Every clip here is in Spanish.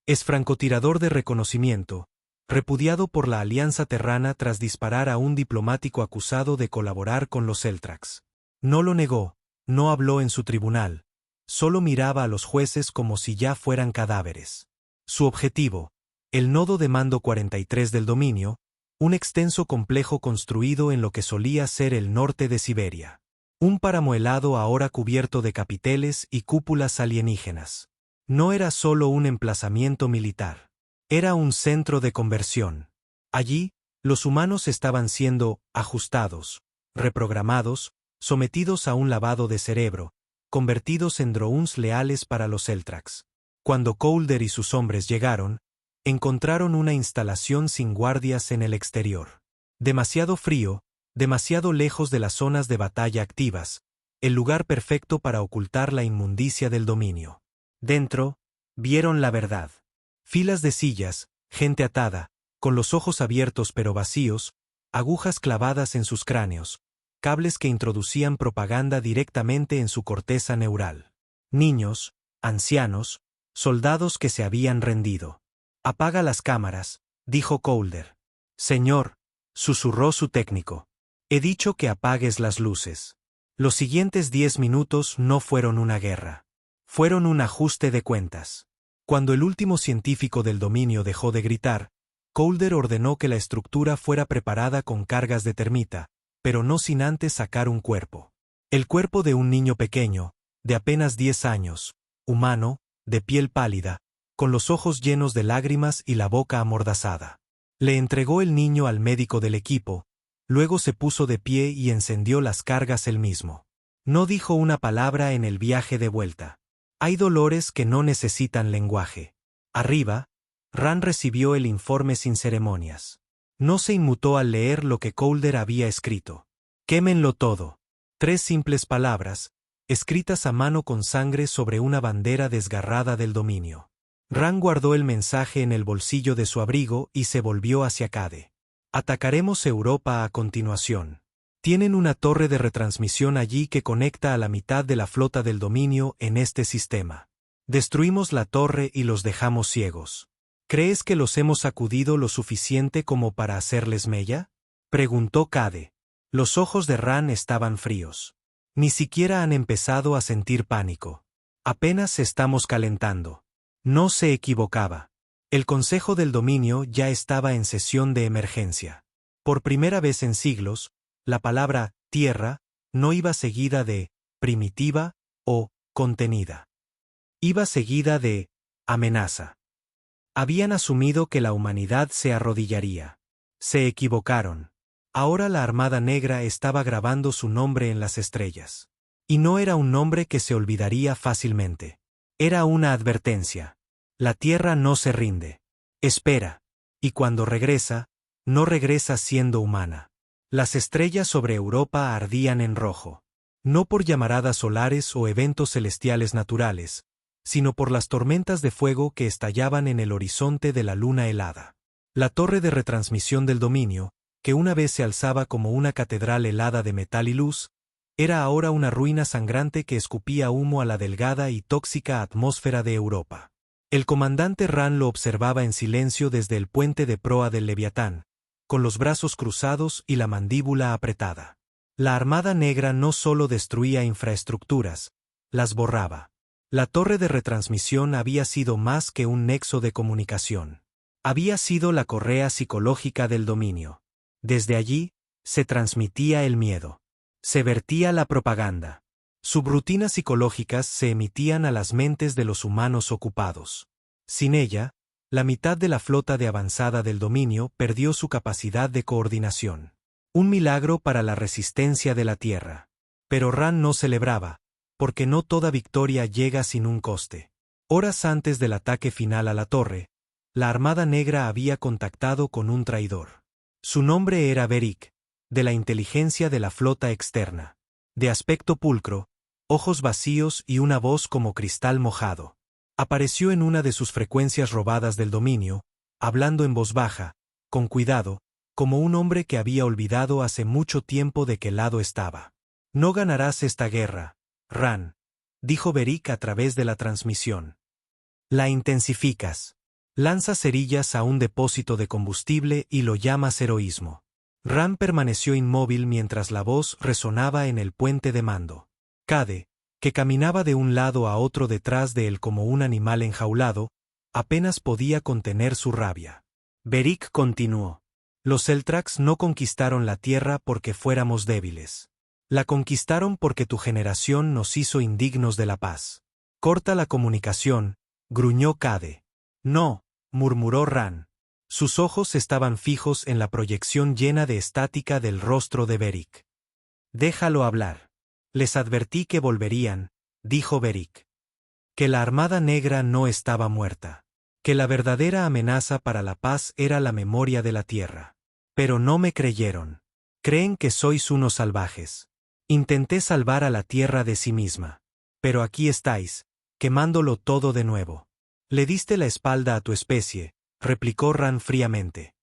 Es francotirador de reconocimiento, repudiado por la Alianza Terrana tras disparar a un diplomático acusado de colaborar con los Celtrax. No lo negó, no habló en su tribunal, solo miraba a los jueces como si ya fueran cadáveres. Su objetivo, el nodo de mando 43 del dominio, un extenso complejo construido en lo que solía ser el norte de Siberia. Un páramo helado ahora cubierto de capiteles y cúpulas alienígenas. No era solo un emplazamiento militar. Era un centro de conversión. Allí, los humanos estaban siendo ajustados, reprogramados, sometidos a un lavado de cerebro, convertidos en drones leales para los Celtrax. Cuando Colder y sus hombres llegaron, encontraron una instalación sin guardias en el exterior. Demasiado frío, demasiado lejos de las zonas de batalla activas, el lugar perfecto para ocultar la inmundicia del dominio. Dentro, vieron la verdad. Filas de sillas, gente atada, con los ojos abiertos pero vacíos, agujas clavadas en sus cráneos, cables que introducían propaganda directamente en su corteza neural. Niños, ancianos, soldados que se habían rendido. «Apaga las cámaras», dijo Colder. «Señor», susurró su técnico. «He dicho que apagues las luces». Los siguientes 10 minutos no fueron una guerra. Fueron un ajuste de cuentas. Cuando el último científico del dominio dejó de gritar, Colder ordenó que la estructura fuera preparada con cargas de termita, pero no sin antes sacar un cuerpo. El cuerpo de un niño pequeño, de apenas 10 años, humano, de piel pálida, con los ojos llenos de lágrimas y la boca amordazada. Le entregó el niño al médico del equipo, luego se puso de pie y encendió las cargas él mismo. No dijo una palabra en el viaje de vuelta. Hay dolores que no necesitan lenguaje. Arriba, Ran recibió el informe sin ceremonias. No se inmutó al leer lo que Colder había escrito. «Quémenlo todo». 3 simples palabras, escritas a mano con sangre sobre una bandera desgarrada del dominio. Ran guardó el mensaje en el bolsillo de su abrigo y se volvió hacia Cade. «Atacaremos Europa a continuación. Tienen una torre de retransmisión allí que conecta a la mitad de la flota del dominio en este sistema. Destruimos la torre y los dejamos ciegos. ¿Crees que los hemos sacudido lo suficiente como para hacerles mella?», preguntó Cade. Los ojos de Ran estaban fríos. «Ni siquiera han empezado a sentir pánico. Apenas estamos calentando». No se equivocaba. El Consejo del Dominio ya estaba en sesión de emergencia. Por primera vez en siglos, la palabra «tierra» no iba seguida de «primitiva» o «contenida». Iba seguida de «amenaza». Habían asumido que la humanidad se arrodillaría. Se equivocaron. Ahora la Armada Negra estaba grabando su nombre en las estrellas. Y no era un nombre que se olvidaría fácilmente. Era una advertencia. La Tierra no se rinde. Espera. Y cuando regresa, no regresa siendo humana. Las estrellas sobre Europa ardían en rojo. No por llamaradas solares o eventos celestiales naturales, sino por las tormentas de fuego que estallaban en el horizonte de la luna helada. La torre de retransmisión del dominio, que una vez se alzaba como una catedral helada de metal y luz, era ahora una ruina sangrante que escupía humo a la delgada y tóxica atmósfera de Europa. El comandante Ran lo observaba en silencio desde el puente de proa del Leviatán, con los brazos cruzados y la mandíbula apretada. La Armada Negra no solo destruía infraestructuras, las borraba. La torre de retransmisión había sido más que un nexo de comunicación. Había sido la correa psicológica del dominio. Desde allí, se transmitía el miedo. Se vertía la propaganda. Subrutinas psicológicas se emitían a las mentes de los humanos ocupados. Sin ella, la mitad de la flota de avanzada del dominio perdió su capacidad de coordinación. Un milagro para la resistencia de la Tierra. Pero Ran no celebraba, porque no toda victoria llega sin un coste. Horas antes del ataque final a la torre, la Armada Negra había contactado con un traidor. Su nombre era Beric, de la inteligencia de la flota externa. De aspecto pulcro, ojos vacíos y una voz como cristal mojado. Apareció en una de sus frecuencias robadas del dominio, hablando en voz baja, con cuidado, como un hombre que había olvidado hace mucho tiempo de qué lado estaba. «No ganarás esta guerra, Ran», dijo Beric a través de la transmisión. «La intensificas. Lanza cerillas a un depósito de combustible y lo llamas heroísmo. Ran permaneció inmóvil mientras la voz resonaba en el puente de mando. Cade, que caminaba de un lado a otro detrás de él como un animal enjaulado, apenas podía contener su rabia. Beric continuó. Los Eltrax no conquistaron la tierra porque fuéramos débiles. La conquistaron porque tu generación nos hizo indignos de la paz. Corta la comunicación, gruñó Cade. No, murmuró Ran. Sus ojos estaban fijos en la proyección llena de estática del rostro de Beric. Déjalo hablar. Les advertí que volverían, dijo Beric. Que la Armada Negra no estaba muerta. Que la verdadera amenaza para la paz era la memoria de la tierra. Pero no me creyeron. Creen que sois unos salvajes. Intenté salvar a la tierra de sí misma. Pero aquí estáis, quemándolo todo de nuevo. Le diste la espalda a tu especie, replicó Ran fríamente.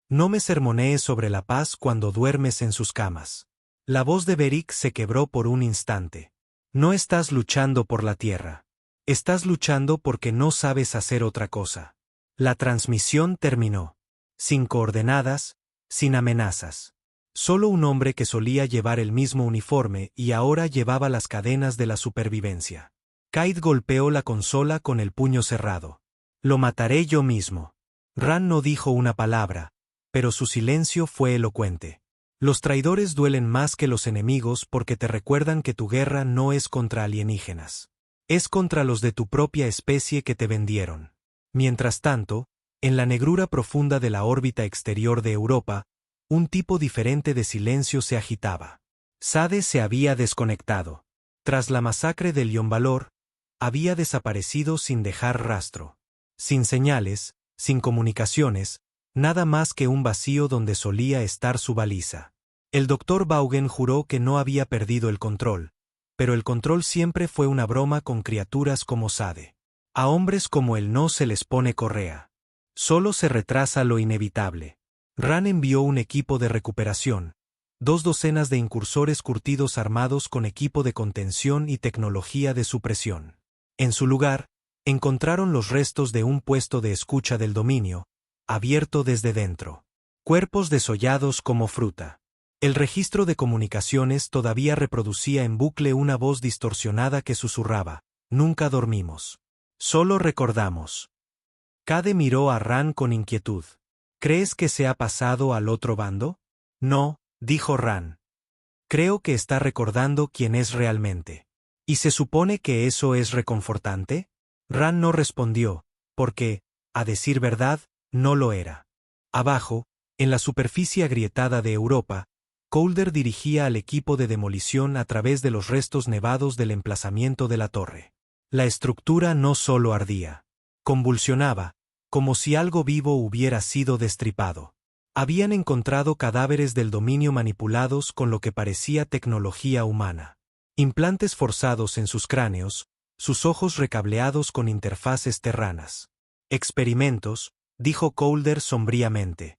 No me sermonees sobre la paz cuando duermes en sus camas. La voz de Beric se quebró por un instante. No estás luchando por la tierra. Estás luchando porque no sabes hacer otra cosa. La transmisión terminó. Sin coordenadas, sin amenazas. Solo un hombre que solía llevar el mismo uniforme y ahora llevaba las cadenas de la supervivencia. Kaid golpeó la consola con el puño cerrado. Lo mataré yo mismo. Ran no dijo una palabra, pero su silencio fue elocuente. Los traidores duelen más que los enemigos porque te recuerdan que tu guerra no es contra alienígenas. Es contra los de tu propia especie que te vendieron. Mientras tanto, en la negrura profunda de la órbita exterior de Europa, un tipo diferente de silencio se agitaba. Sade se había desconectado. Tras la masacre de Lion Valor, había desaparecido sin dejar rastro. Sin señales, sin comunicaciones, nada más que un vacío donde solía estar su baliza. El Dr. Vaughan juró que no había perdido el control, pero el control siempre fue una broma con criaturas como Sade. A hombres como él no se les pone correa. Solo se retrasa lo inevitable. Ran envió un equipo de recuperación, 2 docenas de incursores curtidos armados con equipo de contención y tecnología de supresión. En su lugar, encontraron los restos de un puesto de escucha del dominio, abierto desde dentro. Cuerpos desollados como fruta. El registro de comunicaciones todavía reproducía en bucle una voz distorsionada que susurraba: nunca dormimos. Solo recordamos. Cade miró a Ran con inquietud. ¿Crees que se ha pasado al otro bando? No, dijo Ran. Creo que está recordando quién es realmente. ¿Y se supone que eso es reconfortante? Ran no respondió, porque, a decir verdad, no lo era. Abajo, en la superficie agrietada de Europa, Calder dirigía al equipo de demolición a través de los restos nevados del emplazamiento de la torre. La estructura no solo ardía. Convulsionaba, como si algo vivo hubiera sido destripado. Habían encontrado cadáveres del dominio manipulados con lo que parecía tecnología humana. Implantes forzados en sus cráneos, sus ojos recableados con interfaces terranas. Experimentos, dijo Calder sombríamente.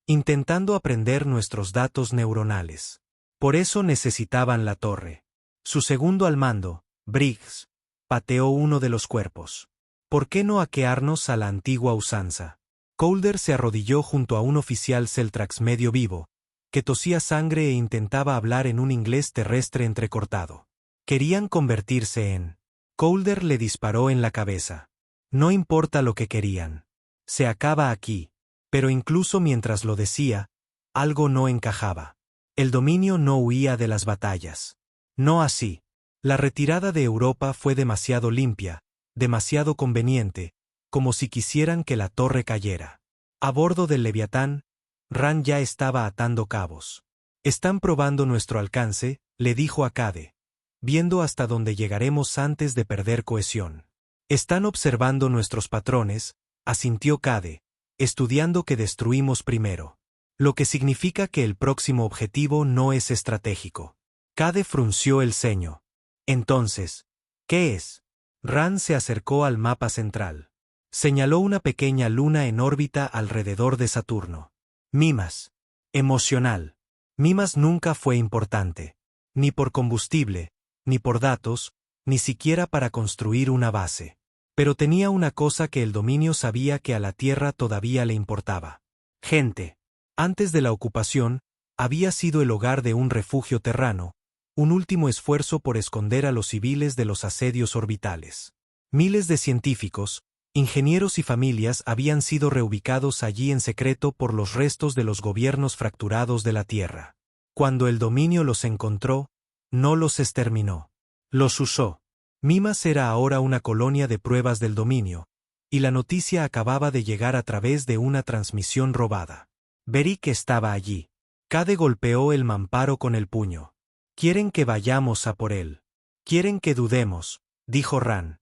Intentando aprender nuestros datos neuronales. Por eso necesitaban la torre. Su segundo al mando, Briggs, pateó uno de los cuerpos. ¿Por qué no hackearnos a la antigua usanza? Calder se arrodilló junto a un oficial Celtrax medio vivo, que tosía sangre e intentaba hablar en un inglés terrestre entrecortado. Querían convertirse en... Calder le disparó en la cabeza. No importa lo que querían. Se acaba aquí. Pero incluso mientras lo decía, algo no encajaba. El dominio no huía de las batallas. No así. La retirada de Europa fue demasiado limpia, demasiado conveniente, como si quisieran que la torre cayera. A bordo del Leviatán, Ran ya estaba atando cabos. Están probando nuestro alcance, le dijo a Cade, viendo hasta dónde llegaremos antes de perder cohesión. Están observando nuestros patrones, asintió Cade, estudiando que destruimos primero. Lo que significa que el próximo objetivo no es estratégico. Cade frunció el ceño. Entonces, ¿qué es? Ran se acercó al mapa central. Señaló una pequeña luna en órbita alrededor de Saturno. Mimas. Emocional. Mimas nunca fue importante. Ni por combustible, ni por datos, ni siquiera para construir una base. Pero tenía una cosa que el dominio sabía que a la Tierra todavía le importaba. Gente. Antes de la ocupación, había sido el hogar de un refugio terrano, un último esfuerzo por esconder a los civiles de los asedios orbitales. Miles de científicos, ingenieros y familias habían sido reubicados allí en secreto por los restos de los gobiernos fracturados de la Tierra. Cuando el dominio los encontró, no los exterminó. Los usó. Mimas era ahora una colonia de pruebas del dominio, y la noticia acababa de llegar a través de una transmisión robada. Beric estaba allí. Cade golpeó el mamparo con el puño. «Quieren que vayamos a por él. Quieren que dudemos», dijo Ran.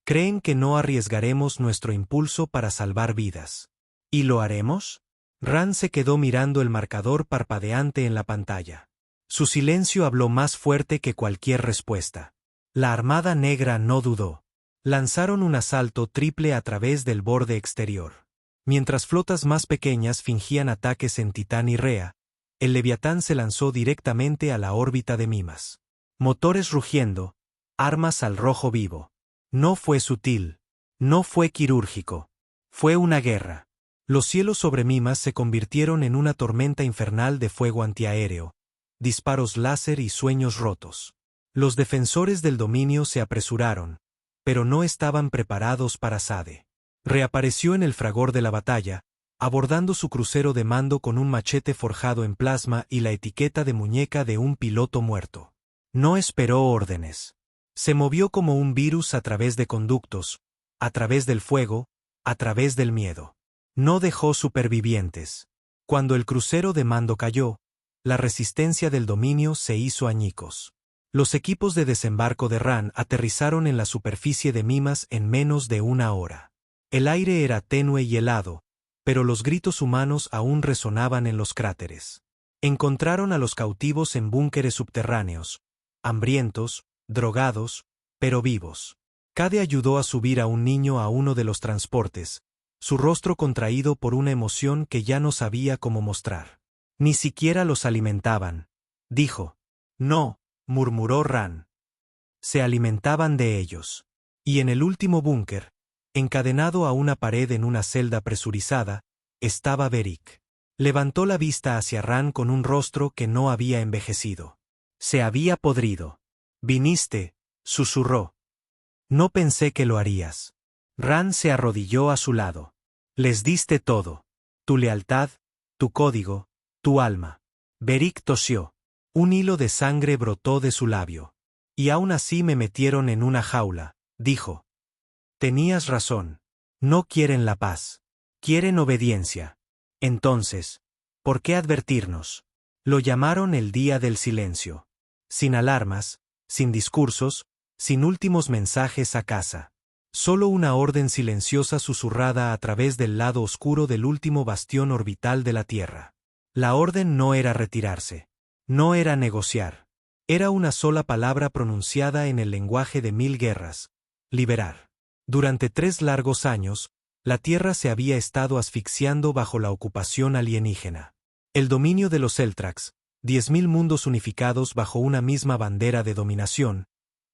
«Creen que no arriesgaremos nuestro impulso para salvar vidas. ¿Y lo haremos?» Ran se quedó mirando el marcador parpadeante en la pantalla. Su silencio habló más fuerte que cualquier respuesta. La Armada Negra no dudó. Lanzaron un asalto triple a través del borde exterior. Mientras flotas más pequeñas fingían ataques en Titán y Rea, el Leviatán se lanzó directamente a la órbita de Mimas. Motores rugiendo, armas al rojo vivo. No fue sutil. No fue quirúrgico. Fue una guerra. Los cielos sobre Mimas se convirtieron en una tormenta infernal de fuego antiaéreo, disparos láser y sueños rotos. Los defensores del dominio se apresuraron, pero no estaban preparados para Sade. Reapareció en el fragor de la batalla, abordando su crucero de mando con un machete forjado en plasma y la etiqueta de muñeca de un piloto muerto. No esperó órdenes. Se movió como un virus a través de conductos, a través del fuego, a través del miedo. No dejó supervivientes. Cuando el crucero de mando cayó, la resistencia del dominio se hizo añicos. Los equipos de desembarco de Ran aterrizaron en la superficie de Mimas en menos de una hora. El aire era tenue y helado, pero los gritos humanos aún resonaban en los cráteres. Encontraron a los cautivos en búnkeres subterráneos, hambrientos, drogados, pero vivos. Cade ayudó a subir a un niño a uno de los transportes, su rostro contraído por una emoción que ya no sabía cómo mostrar. Ni siquiera los alimentaban, dijo. No, murmuró Ran. Se alimentaban de ellos. Y en el último búnker, encadenado a una pared en una celda presurizada, estaba Beric. Levantó la vista hacia Ran con un rostro que no había envejecido. Se había podrido. «Viniste», susurró. «No pensé que lo harías». Ran se arrodilló a su lado. «Les diste todo. Tu lealtad, tu código, tu alma». Beric tosió. Un hilo de sangre brotó de su labio. «Y aún así me metieron en una jaula», dijo. «Tenías razón. No quieren la paz. Quieren obediencia. Entonces, ¿por qué advertirnos?» Lo llamaron el día del silencio. Sin alarmas, sin discursos, sin últimos mensajes a casa. Solo una orden silenciosa susurrada a través del lado oscuro del último bastión orbital de la Tierra. La orden no era retirarse. No era negociar. Era una sola palabra pronunciada en el lenguaje de 1000 guerras. Liberar. Durante 3 largos años, la Tierra se había estado asfixiando bajo la ocupación alienígena. El dominio de los Eltrax, 10.000 mundos unificados bajo una misma bandera de dominación,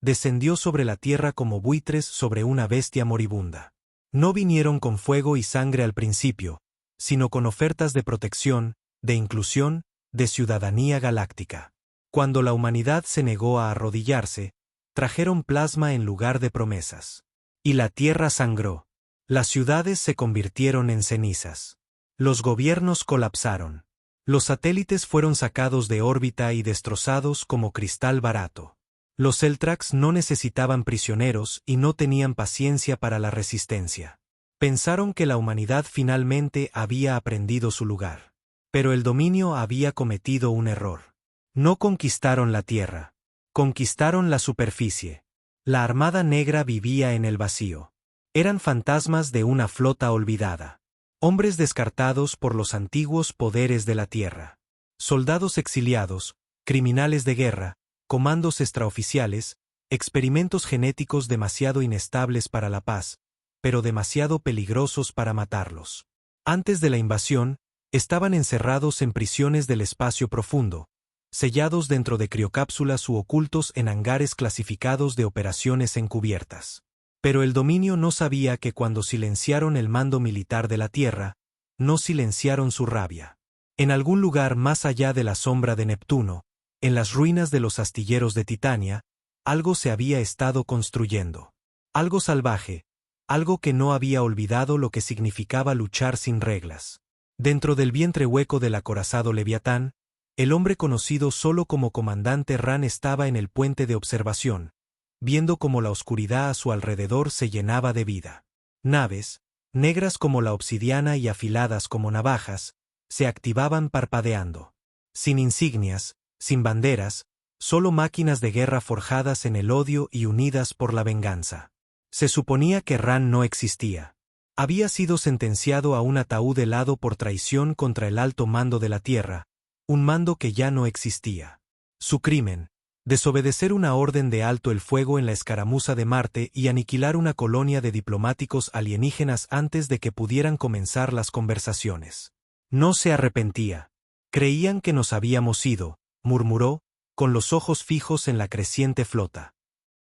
descendió sobre la Tierra como buitres sobre una bestia moribunda. No vinieron con fuego y sangre al principio, sino con ofertas de protección, de inclusión, de ciudadanía galáctica. Cuando la humanidad se negó a arrodillarse, trajeron plasma en lugar de promesas. Y la Tierra sangró. Las ciudades se convirtieron en cenizas. Los gobiernos colapsaron. Los satélites fueron sacados de órbita y destrozados como cristal barato. Los Eltrax no necesitaban prisioneros y no tenían paciencia para la resistencia. Pensaron que la humanidad finalmente había aprendido su lugar. Pero el dominio había cometido un error. No conquistaron la Tierra. Conquistaron la superficie. La Armada Negra vivía en el vacío. Eran fantasmas de una flota olvidada. Hombres descartados por los antiguos poderes de la Tierra. Soldados exiliados, criminales de guerra, comandos extraoficiales, experimentos genéticos demasiado inestables para la paz, pero demasiado peligrosos para matarlos. Antes de la invasión, estaban encerrados en prisiones del espacio profundo, sellados dentro de criocápsulas u ocultos en hangares clasificados de operaciones encubiertas. Pero el dominio no sabía que cuando silenciaron el mando militar de la Tierra, no silenciaron su rabia. En algún lugar más allá de la sombra de Neptuno, en las ruinas de los astilleros de Titania, algo se había estado construyendo. Algo salvaje, algo que no había olvidado lo que significaba luchar sin reglas. Dentro del vientre hueco del acorazado Leviatán, el hombre conocido solo como comandante Ran estaba en el puente de observación, viendo cómo la oscuridad a su alrededor se llenaba de vida. Naves, negras como la obsidiana y afiladas como navajas, se activaban parpadeando. Sin insignias, sin banderas, solo máquinas de guerra forjadas en el odio y unidas por la venganza. Se suponía que Ran no existía. Había sido sentenciado a un ataúd helado por traición contra el alto mando de la Tierra, un mando que ya no existía. Su crimen: desobedecer una orden de alto el fuego en la escaramuza de Marte y aniquilar una colonia de diplomáticos alienígenas antes de que pudieran comenzar las conversaciones. No se arrepentía. Creían que nos habíamos ido, murmuró, con los ojos fijos en la creciente flota.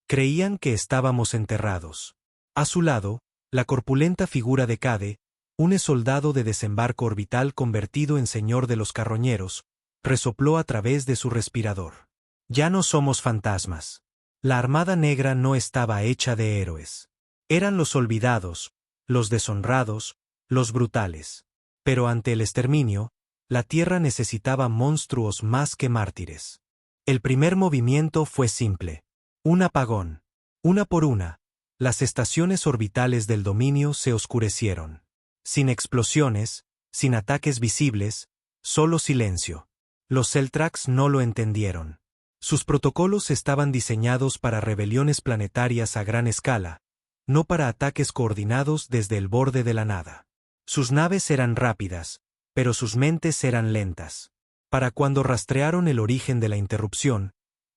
Creían que estábamos enterrados. A su lado, la corpulenta figura de Cade, un soldado de desembarco orbital convertido en señor de los carroñeros, resopló a través de su respirador. Ya no somos fantasmas. La Armada Negra no estaba hecha de héroes. Eran los olvidados, los deshonrados, los brutales. Pero ante el exterminio, la Tierra necesitaba monstruos más que mártires. El primer movimiento fue simple. Un apagón. Una por una, las estaciones orbitales del dominio se oscurecieron. Sin explosiones, sin ataques visibles, solo silencio. Los Celtrax no lo entendieron. Sus protocolos estaban diseñados para rebeliones planetarias a gran escala, no para ataques coordinados desde el borde de la nada. Sus naves eran rápidas, pero sus mentes eran lentas. Para cuando rastrearon el origen de la interrupción,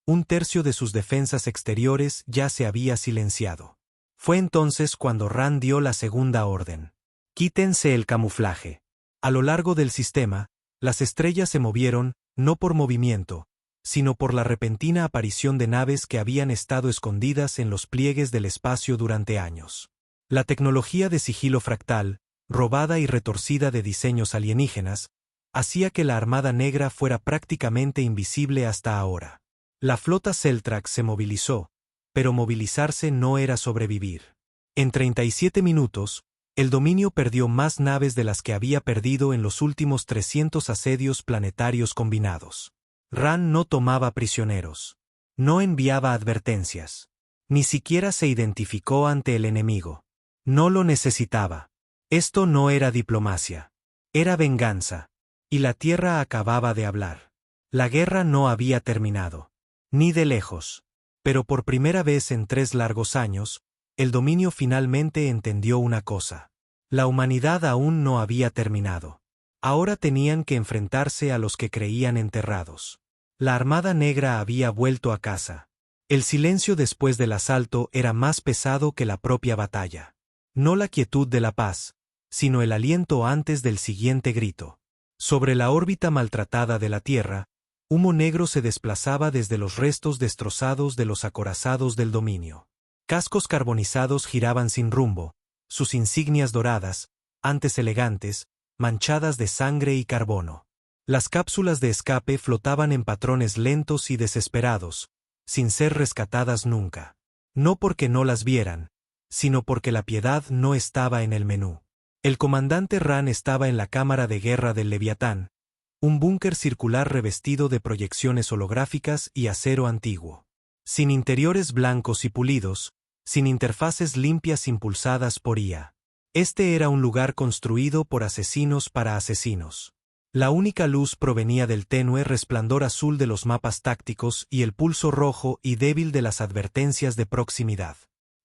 un tercio de sus defensas exteriores ya se había silenciado. Fue entonces cuando Ran dio la segunda orden. Quítense el camuflaje. A lo largo del sistema, las estrellas se movieron, no por movimiento, sino por la repentina aparición de naves que habían estado escondidas en los pliegues del espacio durante años. La tecnología de sigilo fractal, robada y retorcida de diseños alienígenas, hacía que la Armada Negra fuera prácticamente invisible hasta ahora. La flota Celtrax se movilizó, pero movilizarse no era sobrevivir. En 37 minutos, el dominio perdió más naves de las que había perdido en los últimos 300 asedios planetarios combinados. Ran no tomaba prisioneros. No enviaba advertencias. Ni siquiera se identificó ante el enemigo. No lo necesitaba. Esto no era diplomacia. Era venganza. Y la Tierra acababa de hablar. La guerra no había terminado. Ni de lejos. Pero por primera vez en 3 largos años, el dominio finalmente entendió una cosa. La humanidad aún no había terminado. Ahora tenían que enfrentarse a los que creían enterrados. La Armada Negra había vuelto a casa. El silencio después del asalto era más pesado que la propia batalla. No la quietud de la paz, sino el aliento antes del siguiente grito. Sobre la órbita maltratada de la Tierra, humo negro se desplazaba desde los restos destrozados de los acorazados del dominio. Cascos carbonizados giraban sin rumbo, sus insignias doradas, antes elegantes, manchadas de sangre y carbono. Las cápsulas de escape flotaban en patrones lentos y desesperados, sin ser rescatadas nunca. No porque no las vieran, sino porque la piedad no estaba en el menú. El comandante Ran estaba en la cámara de guerra del Leviatán, un búnker circular revestido de proyecciones holográficas y acero antiguo. Sin interiores blancos y pulidos, sin interfaces limpias impulsadas por IA. Este era un lugar construido por asesinos para asesinos. La única luz provenía del tenue resplandor azul de los mapas tácticos y el pulso rojo y débil de las advertencias de proximidad.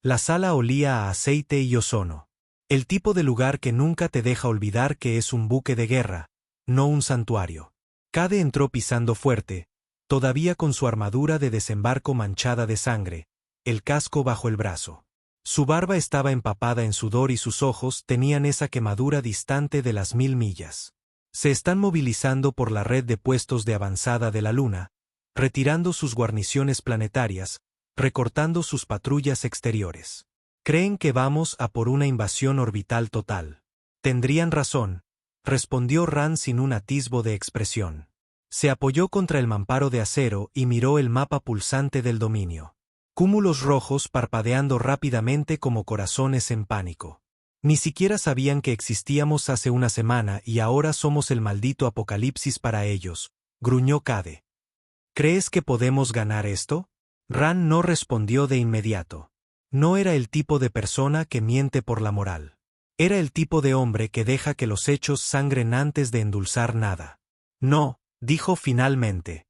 La sala olía a aceite y ozono. El tipo de lugar que nunca te deja olvidar que es un buque de guerra, no un santuario. Cade entró pisando fuerte, todavía con su armadura de desembarco manchada de sangre, el casco bajo el brazo. Su barba estaba empapada en sudor y sus ojos tenían esa quemadura distante de las 1000 millas. Se están movilizando por la red de puestos de avanzada de la Luna, retirando sus guarniciones planetarias, recortando sus patrullas exteriores. Creen que vamos a por una invasión orbital total. Tendrían razón, respondió Ran sin un atisbo de expresión. Se apoyó contra el mamparo de acero y miró el mapa pulsante del dominio. Cúmulos rojos parpadeando rápidamente como corazones en pánico. Ni siquiera sabían que existíamos hace una semana y ahora somos el maldito apocalipsis para ellos, gruñó Cade. ¿Crees que podemos ganar esto? Ran no respondió de inmediato. No era el tipo de persona que miente por la moral. Era el tipo de hombre que deja que los hechos sangren antes de endulzar nada. No, dijo finalmente.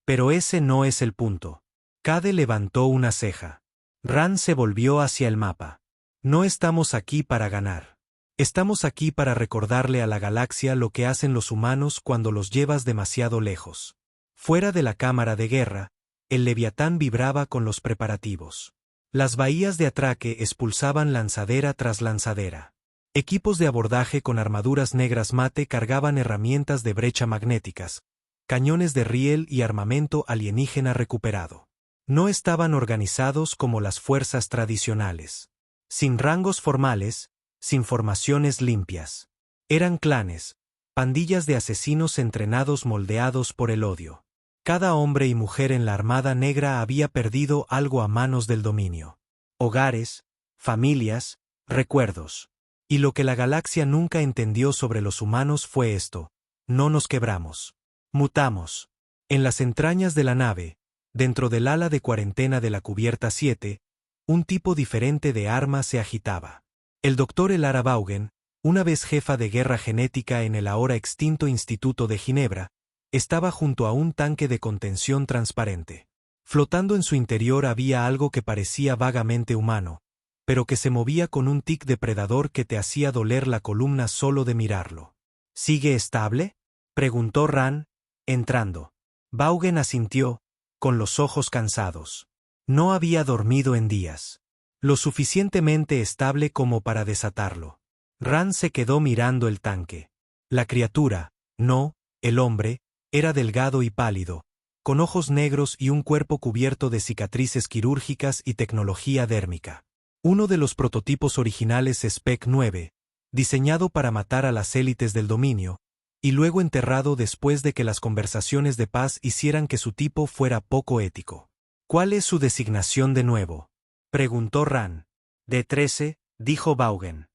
Pero ese no es el punto. Cade levantó una ceja. Ran se volvió hacia el mapa. No estamos aquí para ganar. Estamos aquí para recordarle a la galaxia lo que hacen los humanos cuando los llevas demasiado lejos. Fuera de la cámara de guerra, el Leviatán vibraba con los preparativos. Las bahías de atraque expulsaban lanzadera tras lanzadera. Equipos de abordaje con armaduras negras mate cargaban herramientas de brecha magnéticas, cañones de riel y armamento alienígena recuperado. No estaban organizados como las fuerzas tradicionales. Sin rangos formales, sin formaciones limpias. Eran clanes, pandillas de asesinos entrenados moldeados por el odio. Cada hombre y mujer en la Armada Negra había perdido algo a manos del dominio. Hogares, familias, recuerdos. Y lo que la galaxia nunca entendió sobre los humanos fue esto: no nos quebramos. Mutamos. En las entrañas de la nave, dentro del ala de cuarentena de la cubierta 7, un tipo diferente de arma se agitaba. El Dr. Elara Vaughan, una vez jefa de guerra genética en el ahora extinto Instituto de Ginebra, estaba junto a un tanque de contención transparente. Flotando en su interior había algo que parecía vagamente humano, pero que se movía con un tic depredador que te hacía doler la columna solo de mirarlo. ¿Sigue estable?, preguntó Ran, entrando. Vaughan asintió, con los ojos cansados. No había dormido en días. Lo suficientemente estable como para desatarlo. Ran se quedó mirando el tanque. La criatura, no, el hombre, era delgado y pálido, con ojos negros y un cuerpo cubierto de cicatrices quirúrgicas y tecnología dérmica. Uno de los prototipos originales Spec 9, diseñado para matar a las élites del dominio, y luego enterrado después de que las conversaciones de paz hicieran que su tipo fuera poco ético. ¿Cuál es su designación de nuevo?, preguntó Ran. D13, dijo Vaughan.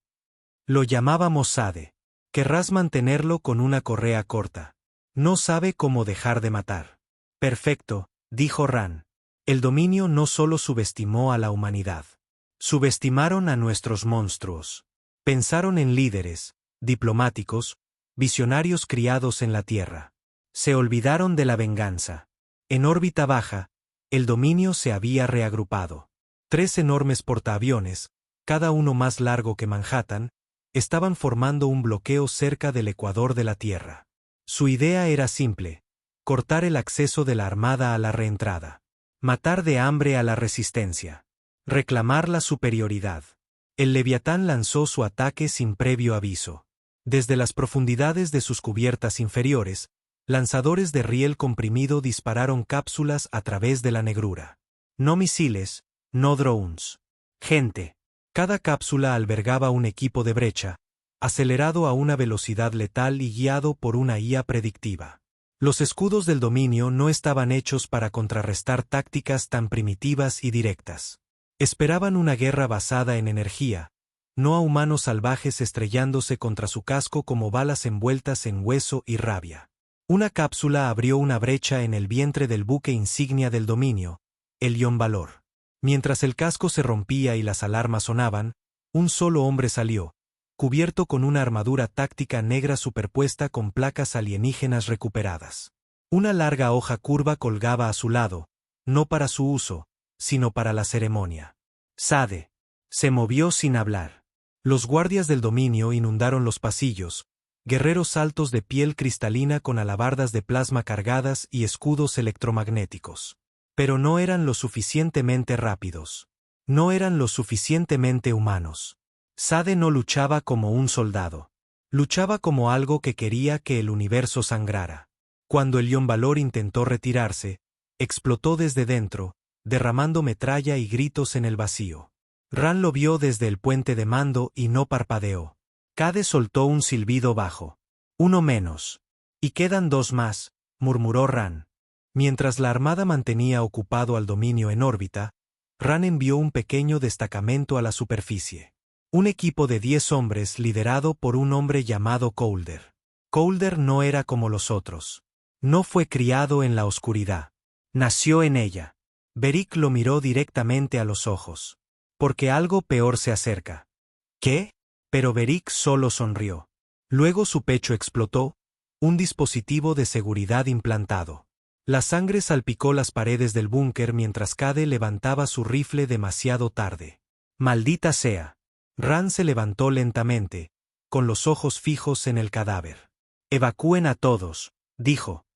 Lo llamábamos Sade. Querrás mantenerlo con una correa corta. No sabe cómo dejar de matar. Perfecto, dijo Ran. El dominio no solo subestimó a la humanidad. Subestimaron a nuestros monstruos. Pensaron en líderes, diplomáticos, visionarios criados en la Tierra. Se olvidaron de la venganza. En órbita baja, el dominio se había reagrupado. 3 enormes portaaviones, cada uno más largo que Manhattan, estaban formando un bloqueo cerca del ecuador de la Tierra. Su idea era simple: cortar el acceso de la Armada a la reentrada. Matar de hambre a la resistencia. Reclamar la superioridad. El Leviatán lanzó su ataque sin previo aviso. Desde las profundidades de sus cubiertas inferiores, lanzadores de riel comprimido dispararon cápsulas a través de la negrura. No misiles, no drones. Gente. Cada cápsula albergaba un equipo de brecha, acelerado a una velocidad letal y guiado por una IA predictiva. Los escudos del dominio no estaban hechos para contrarrestar tácticas tan primitivas y directas. Esperaban una guerra basada en energía, no a humanos salvajes estrellándose contra su casco como balas envueltas en hueso y rabia. Una cápsula abrió una brecha en el vientre del buque insignia del dominio, el Ion Valor. Mientras el casco se rompía y las alarmas sonaban, un solo hombre salió, cubierto con una armadura táctica negra superpuesta con placas alienígenas recuperadas. Una larga hoja curva colgaba a su lado, no para su uso, sino para la ceremonia. Sade. Se movió sin hablar. Los guardias del dominio inundaron los pasillos, guerreros altos de piel cristalina con alabardas de plasma cargadas y escudos electromagnéticos. Pero no eran lo suficientemente rápidos. No eran lo suficientemente humanos. Sade no luchaba como un soldado. Luchaba como algo que quería que el universo sangrara. Cuando el Ion Valor intentó retirarse, explotó desde dentro, derramando metralla y gritos en el vacío. Ran lo vio desde el puente de mando y no parpadeó. Cade soltó un silbido bajo. Uno menos. Y quedan dos más, murmuró Ran. Mientras la armada mantenía ocupado al dominio en órbita, Ran envió un pequeño destacamento a la superficie. Un equipo de 10 hombres liderado por un hombre llamado Colder. Colder no era como los otros. No fue criado en la oscuridad. Nació en ella. Beric lo miró directamente a los ojos. Porque algo peor se acerca. ¿Qué? Pero Beric solo sonrió. Luego su pecho explotó, un dispositivo de seguridad implantado. La sangre salpicó las paredes del búnker mientras Cade levantaba su rifle demasiado tarde. ¡Maldita sea! Ran se levantó lentamente, con los ojos fijos en el cadáver. «Evacúen a todos», dijo.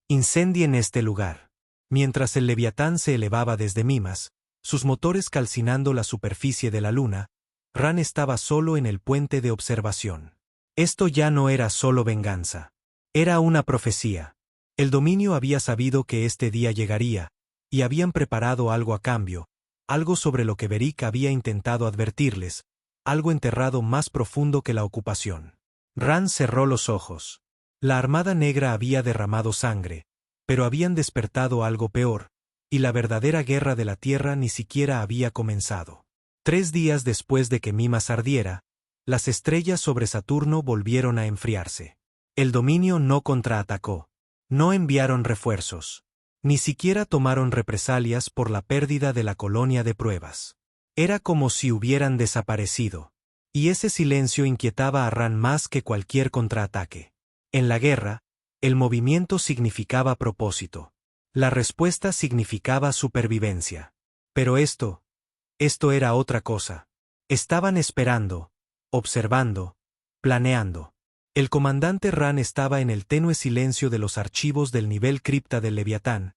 «Incendien este lugar». Mientras el Leviatán se elevaba desde Mimas, sus motores calcinando la superficie de la luna, Ran estaba solo en el puente de observación. Esto ya no era solo venganza. Era una profecía. El dominio había sabido que este día llegaría, y habían preparado algo a cambio, algo sobre lo que Beric había intentado advertirles, algo enterrado más profundo que la ocupación. Ran cerró los ojos. La Armada Negra había derramado sangre, pero habían despertado algo peor, y la verdadera guerra de la Tierra ni siquiera había comenzado. 3 días después de que Mimas ardiera, las estrellas sobre Saturno volvieron a enfriarse. El dominio no contraatacó. No enviaron refuerzos. Ni siquiera tomaron represalias por la pérdida de la colonia de pruebas. Era como si hubieran desaparecido. Y ese silencio inquietaba a Ran más que cualquier contraataque. En la guerra, el movimiento significaba propósito. La respuesta significaba supervivencia. Pero esto era otra cosa. Estaban esperando, observando, planeando. El comandante Ran estaba en el tenue silencio de los archivos del nivel cripta del Leviatán,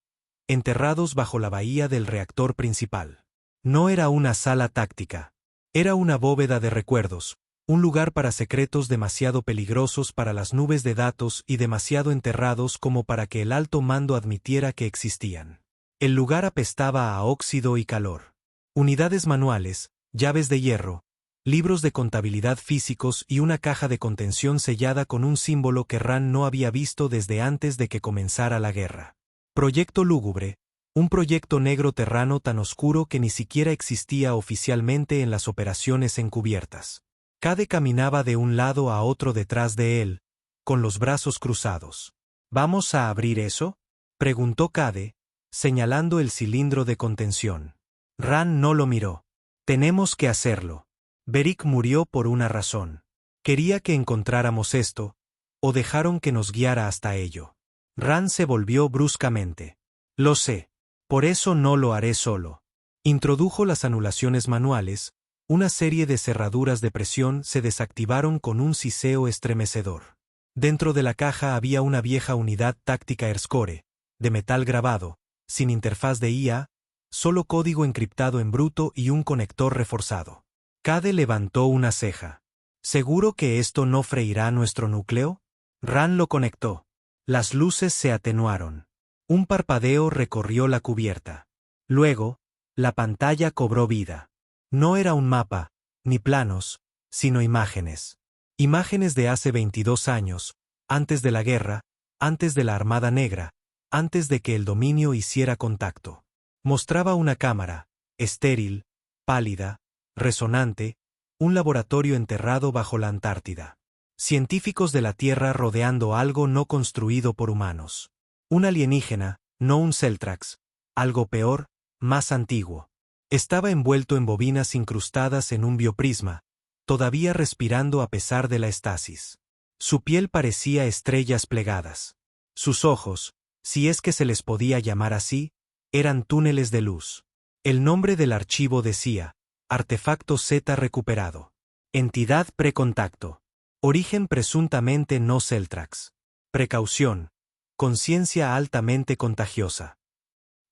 enterrados bajo la bahía del reactor principal. No era una sala táctica. Era una bóveda de recuerdos, un lugar para secretos demasiado peligrosos para las nubes de datos y demasiado enterrados como para que el alto mando admitiera que existían. El lugar apestaba a óxido y calor. Unidades manuales, llaves de hierro, libros de contabilidad físicos y una caja de contención sellada con un símbolo que Ran no había visto desde antes de que comenzara la guerra. Proyecto Lúgubre, un proyecto negro terrano tan oscuro que ni siquiera existía oficialmente en las operaciones encubiertas. Cade caminaba de un lado a otro detrás de él, con los brazos cruzados. ¿Vamos a abrir eso?, preguntó Cade, señalando el cilindro de contención. Ran no lo miró. Tenemos que hacerlo. Beric murió por una razón. Quería que encontráramos esto, o dejaron que nos guiara hasta ello. Ran se volvió bruscamente. Lo sé. Por eso no lo haré solo. Introdujo las anulaciones manuales, una serie de cerraduras de presión se desactivaron con un siseo estremecedor. Dentro de la caja había una vieja unidad táctica ERSCORE, de metal grabado, sin interfaz de IA, solo código encriptado en bruto y un conector reforzado. Cade levantó una ceja. ¿Seguro que esto no freirá nuestro núcleo? Ran lo conectó. Las luces se atenuaron. Un parpadeo recorrió la cubierta. Luego, la pantalla cobró vida. No era un mapa, ni planos, sino imágenes. Imágenes de hace 22 años, antes de la guerra, antes de la Armada Negra, antes de que el dominio hiciera contacto. Mostraba una cámara, estéril, pálida, resonante, un laboratorio enterrado bajo la Antártida. Científicos de la Tierra rodeando algo no construido por humanos. Un alienígena, no un Celtrax, algo peor, más antiguo. Estaba envuelto en bobinas incrustadas en un bioprisma, todavía respirando a pesar de la estasis. Su piel parecía estrellas plegadas. Sus ojos, si es que se les podía llamar así, eran túneles de luz. El nombre del archivo decía, Artefacto Z recuperado. Entidad precontacto. Origen presuntamente no Celtrax. Precaución. Conciencia altamente contagiosa.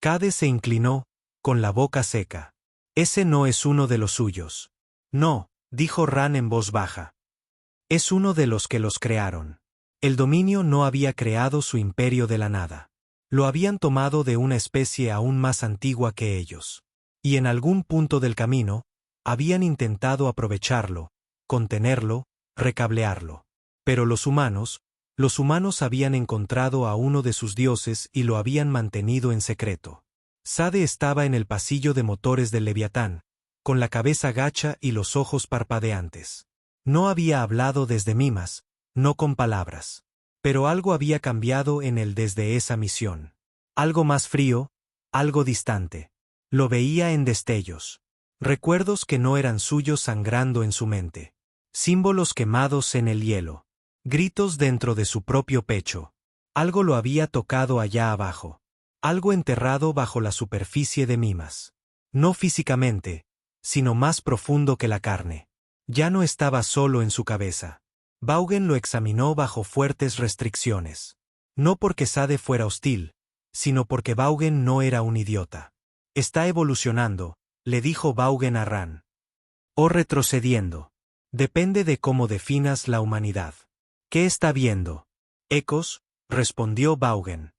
Cade se inclinó, con la boca seca. Ese no es uno de los suyos. No, dijo Ran en voz baja. Es uno de los que los crearon. El dominio no había creado su imperio de la nada. Lo habían tomado de una especie aún más antigua que ellos. Y en algún punto del camino, Habían intentado aprovecharlo, contenerlo, recablearlo. Pero los humanos habían encontrado a uno de sus dioses y lo habían mantenido en secreto. Sade estaba en el pasillo de motores del Leviatán, con la cabeza gacha y los ojos parpadeantes. No había hablado desde Mimas, no con palabras. Pero algo había cambiado en él desde esa misión. Algo más frío, algo distante. Lo veía en destellos. Recuerdos que no eran suyos sangrando en su mente. Símbolos quemados en el hielo. Gritos dentro de su propio pecho. Algo lo había tocado allá abajo. Algo enterrado bajo la superficie de Mimas. No físicamente, sino más profundo que la carne. Ya no estaba solo en su cabeza. Vaughan lo examinó bajo fuertes restricciones. No porque Sade fuera hostil, sino porque Vaughan no era un idiota. Está evolucionando, le dijo Vaughan a Ran. O retrocediendo. Depende de cómo definas la humanidad. ¿Qué está viendo? Ecos, respondió Vaughan.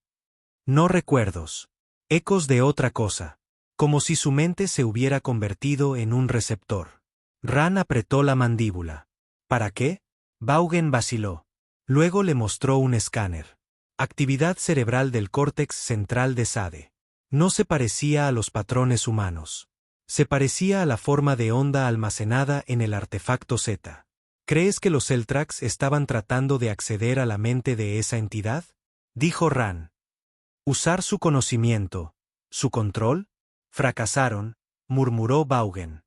No recuerdos. Ecos de otra cosa. Como si su mente se hubiera convertido en un receptor. Ran apretó la mandíbula. ¿Para qué? Vaughan vaciló. Luego le mostró un escáner. Actividad cerebral del córtex central de Sade. No se parecía a los patrones humanos. Se parecía a la forma de onda almacenada en el artefacto Z. ¿Crees que los Eltrax estaban tratando de acceder a la mente de esa entidad? Dijo Ran. ¿Usar su conocimiento, su control? Fracasaron, murmuró Vaughan.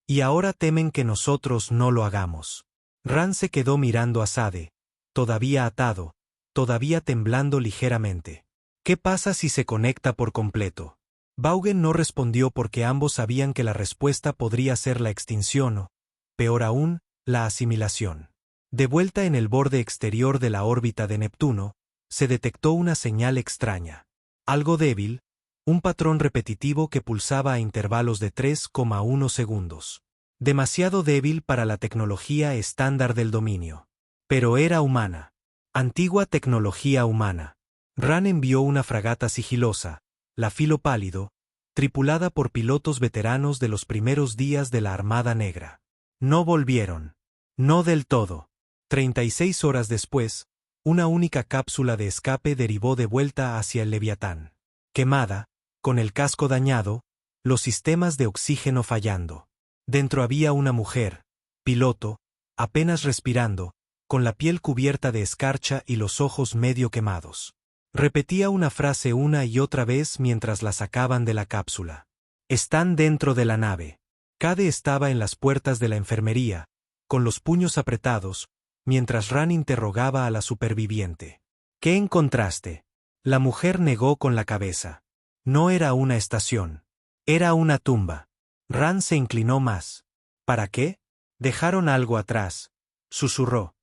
Y ahora temen que nosotros no lo hagamos. Ran se quedó mirando a Sade, todavía atado, todavía temblando ligeramente. ¿Qué pasa si se conecta por completo? Vaughan no respondió porque ambos sabían que la respuesta podría ser la extinción o, peor aún, la asimilación. De vuelta en el borde exterior de la órbita de Neptuno, se detectó una señal extraña. Algo débil, un patrón repetitivo que pulsaba a intervalos de 3,1 segundos. Demasiado débil para la tecnología estándar del dominio. Pero era humana. Antigua tecnología humana. Ran envió una fragata sigilosa, la Filo Pálido, tripulada por pilotos veteranos de los primeros días de la Armada Negra. No volvieron. No del todo. 36 horas después, una única cápsula de escape derivó de vuelta hacia el Leviatán. Quemada, con el casco dañado, los sistemas de oxígeno fallando. Dentro había una mujer, piloto, apenas respirando, con la piel cubierta de escarcha y los ojos medio quemados. Repetía una frase una y otra vez mientras la sacaban de la cápsula. Están dentro de la nave. Cade estaba en las puertas de la enfermería, con los puños apretados, mientras Ran interrogaba a la superviviente. ¿Qué encontraste? La mujer negó con la cabeza. No era una estación. Era una tumba. Ran se inclinó más. ¿Para qué? Dejaron algo atrás, susurró.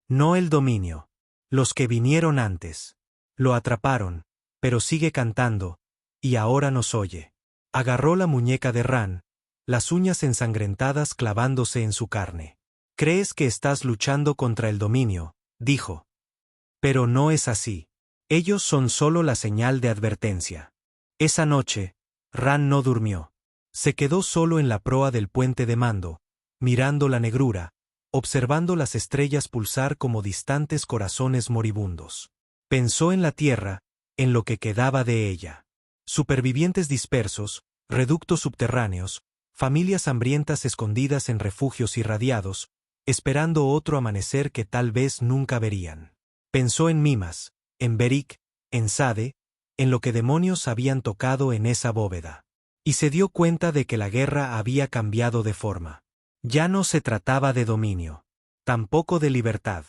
No el dominio. Los que vinieron antes. Lo atraparon, pero sigue cantando, y ahora nos oye. Agarró la muñeca de Ran, las uñas ensangrentadas clavándose en su carne. Crees que estás luchando contra el dominio, dijo. Pero no es así. Ellos son solo la señal de advertencia. Esa noche, Ran no durmió. Se quedó solo en la proa del puente de mando, mirando la negrura, observando las estrellas pulsar como distantes corazones moribundos. Pensó en la Tierra, en lo que quedaba de ella. Supervivientes dispersos, reductos subterráneos, familias hambrientas escondidas en refugios irradiados, esperando otro amanecer que tal vez nunca verían. Pensó en Mimas, en Beric, en Sade, en lo que demonios habían tocado en esa bóveda. Y se dio cuenta de que la guerra había cambiado de forma. Ya no se trataba de dominio. Tampoco de libertad.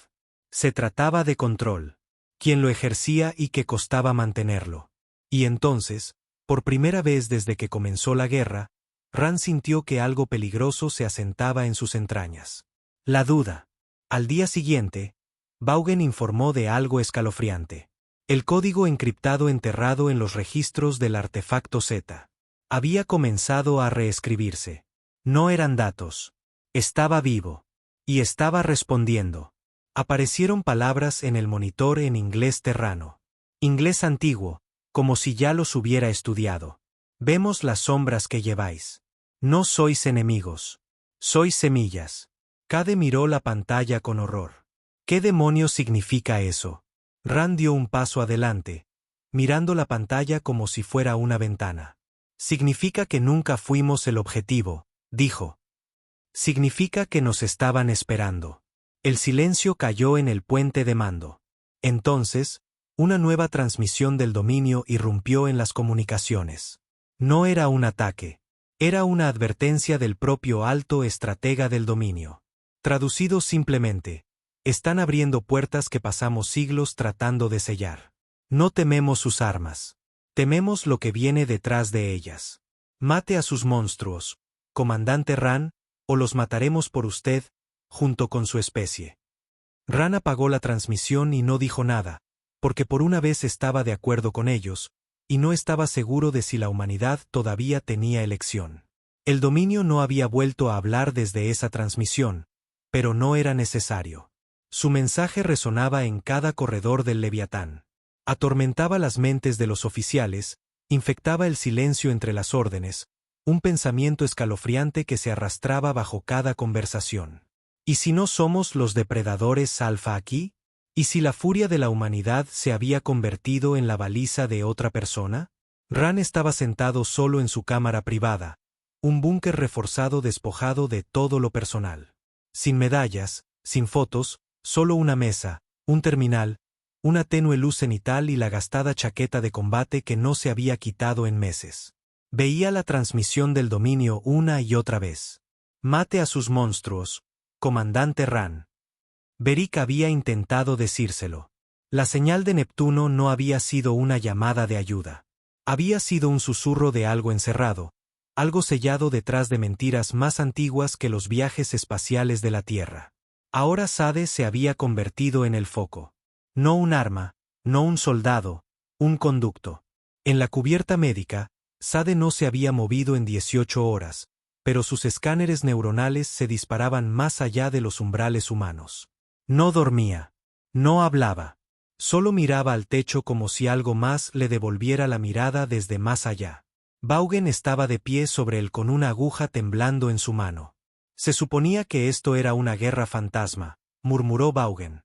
Se trataba de control. Quien lo ejercía y que costaba mantenerlo. Y entonces, por primera vez desde que comenzó la guerra, Ran sintió que algo peligroso se asentaba en sus entrañas. La duda. Al día siguiente, Vaughan informó de algo escalofriante. El código encriptado enterrado en los registros del artefacto Z. Había comenzado a reescribirse. No eran datos. Estaba vivo. Y estaba respondiendo. Aparecieron palabras en el monitor en inglés terrano. Inglés antiguo, como si ya los hubiera estudiado. Vemos las sombras que lleváis. No sois enemigos. Sois semillas. Cade miró la pantalla con horror. ¿Qué demonios significa eso? Ran dio un paso adelante, mirando la pantalla como si fuera una ventana. Significa que nunca fuimos el objetivo, dijo. Significa que nos estaban esperando. El silencio cayó en el puente de mando. Entonces, una nueva transmisión del dominio irrumpió en las comunicaciones. No era un ataque. Era una advertencia del propio alto estratega del dominio. Traducido simplemente, están abriendo puertas que pasamos siglos tratando de sellar. No tememos sus armas. Tememos lo que viene detrás de ellas. Mate a sus monstruos, comandante Ran, o los mataremos por usted, junto con su especie. Ran apagó la transmisión y no dijo nada, porque por una vez estaba de acuerdo con ellos, y no estaba seguro de si la humanidad todavía tenía elección. El dominio no había vuelto a hablar desde esa transmisión, pero no era necesario. Su mensaje resonaba en cada corredor del Leviatán. Atormentaba las mentes de los oficiales, infectaba el silencio entre las órdenes, un pensamiento escalofriante que se arrastraba bajo cada conversación. ¿Y si no somos los depredadores alfa aquí? ¿Y si la furia de la humanidad se había convertido en la baliza de otra persona? Ran estaba sentado solo en su cámara privada, un búnker reforzado despojado de todo lo personal. Sin medallas, sin fotos, solo una mesa, un terminal, una tenue luz cenital y la gastada chaqueta de combate que no se había quitado en meses. Veía la transmisión del dominio una y otra vez. Mate a sus monstruos, comandante Ran. Beric había intentado decírselo. La señal de Neptuno no había sido una llamada de ayuda. Había sido un susurro de algo encerrado, algo sellado detrás de mentiras más antiguas que los viajes espaciales de la Tierra. Ahora Sade se había convertido en el foco. No un arma, no un soldado, un conducto. En la cubierta médica, Sade no se había movido en 18 horas, pero sus escáneres neuronales se disparaban más allá de los umbrales humanos. No dormía. No hablaba. Solo miraba al techo como si algo más le devolviera la mirada desde más allá. Vaughan estaba de pie sobre él con una aguja temblando en su mano. Se suponía que esto era una guerra fantasma, murmuró Vaughan.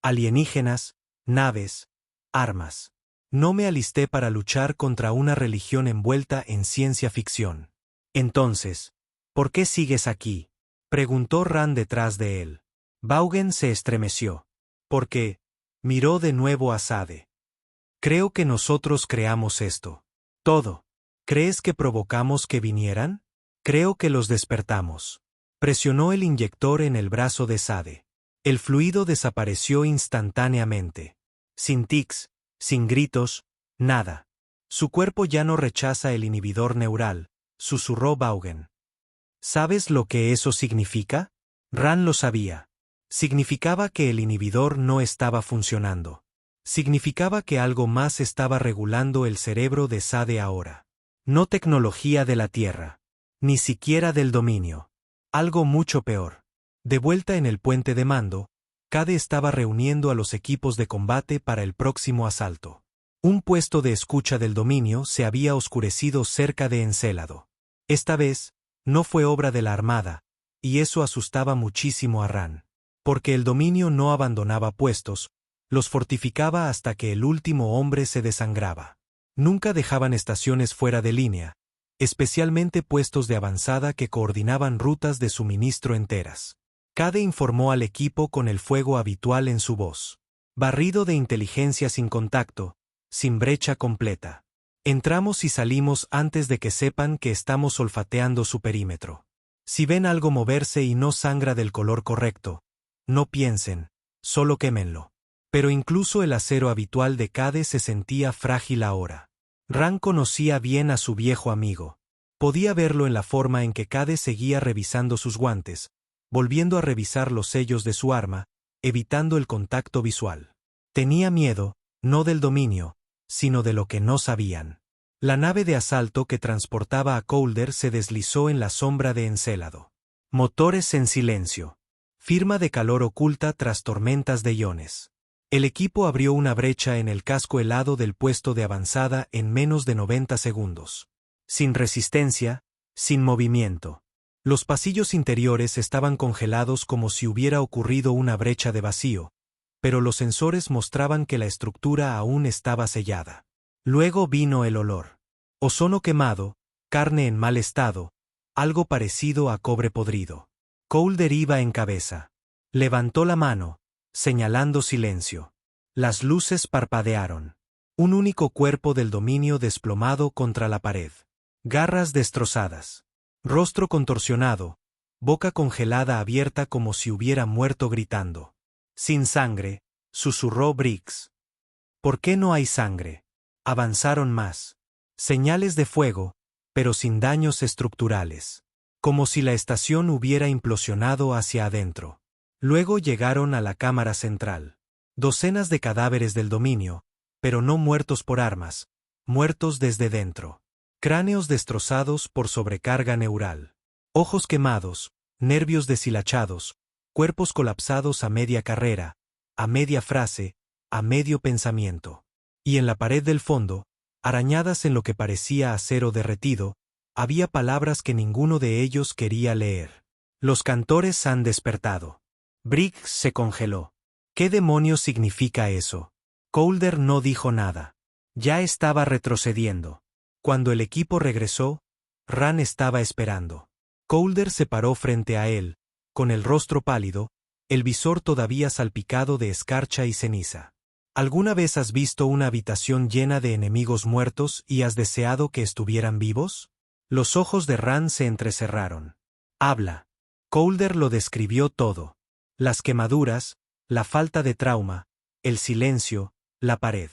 Alienígenas, naves, armas. No me alisté para luchar contra una religión envuelta en ciencia ficción. Entonces, ¿por qué sigues aquí? Preguntó Ran detrás de él. Vaughan se estremeció. ¿Por qué? Miró de nuevo a Sade. Creo que nosotros creamos esto. Todo. ¿Crees que provocamos que vinieran? Creo que los despertamos. Presionó el inyector en el brazo de Sade. El fluido desapareció instantáneamente. Sin tics, sin gritos, nada. Su cuerpo ya no rechaza el inhibidor neural, susurró Vaughan. ¿Sabes lo que eso significa? Ran lo sabía. Significaba que el inhibidor no estaba funcionando. Significaba que algo más estaba regulando el cerebro de Sade ahora. No tecnología de la Tierra. Ni siquiera del dominio. Algo mucho peor. De vuelta en el puente de mando, Cade estaba reuniendo a los equipos de combate para el próximo asalto. Un puesto de escucha del dominio se había oscurecido cerca de Encélado. Esta vez, no fue obra de la Armada, y eso asustaba muchísimo a Ran. Porque el dominio no abandonaba puestos, los fortificaba hasta que el último hombre se desangraba. Nunca dejaban estaciones fuera de línea, especialmente puestos de avanzada que coordinaban rutas de suministro enteras. Cade informó al equipo con el fuego habitual en su voz. Barrido de inteligencia sin contacto, sin brecha completa. Entramos y salimos antes de que sepan que estamos olfateando su perímetro. Si ven algo moverse y no sangra del color correcto, no piensen, solo quémenlo. Pero incluso el acero habitual de Cade se sentía frágil ahora. Ran conocía bien a su viejo amigo. Podía verlo en la forma en que Cade seguía revisando sus guantes, volviendo a revisar los sellos de su arma, evitando el contacto visual. Tenía miedo, no del dominio, sino de lo que no sabían. La nave de asalto que transportaba a Coulder se deslizó en la sombra de Encélado. Motores en silencio. Firma de calor oculta tras tormentas de iones. El equipo abrió una brecha en el casco helado del puesto de avanzada en menos de 90 segundos. Sin resistencia, sin movimiento. Los pasillos interiores estaban congelados como si hubiera ocurrido una brecha de vacío, pero los sensores mostraban que la estructura aún estaba sellada. Luego vino el olor. Ozono quemado, carne en mal estado, algo parecido a cobre podrido. Colder iba en cabeza. Levantó la mano, señalando silencio. Las luces parpadearon. Un único cuerpo del dominio desplomado contra la pared. Garras destrozadas. Rostro contorsionado, boca congelada abierta como si hubiera muerto gritando. Sin sangre, susurró Briggs. ¿Por qué no hay sangre? Avanzaron más. Señales de fuego, pero sin daños estructurales. Como si la estación hubiera implosionado hacia adentro. Luego llegaron a la cámara central. Docenas de cadáveres del dominio, pero no muertos por armas, muertos desde dentro. Cráneos destrozados por sobrecarga neural. Ojos quemados, nervios deshilachados, cuerpos colapsados a media carrera, a media frase, a medio pensamiento. Y en la pared del fondo, arañadas en lo que parecía acero derretido, había palabras que ninguno de ellos quería leer. Los cantores han despertado. Briggs se congeló. ¿Qué demonios significa eso? Colder no dijo nada. Ya estaba retrocediendo. Cuando el equipo regresó, Ran estaba esperando. Colder se paró frente a él, con el rostro pálido, el visor todavía salpicado de escarcha y ceniza. ¿Alguna vez has visto una habitación llena de enemigos muertos y has deseado que estuvieran vivos? Los ojos de Ran se entrecerraron. Habla. Colder lo describió todo. Las quemaduras, la falta de trauma, el silencio, la pared.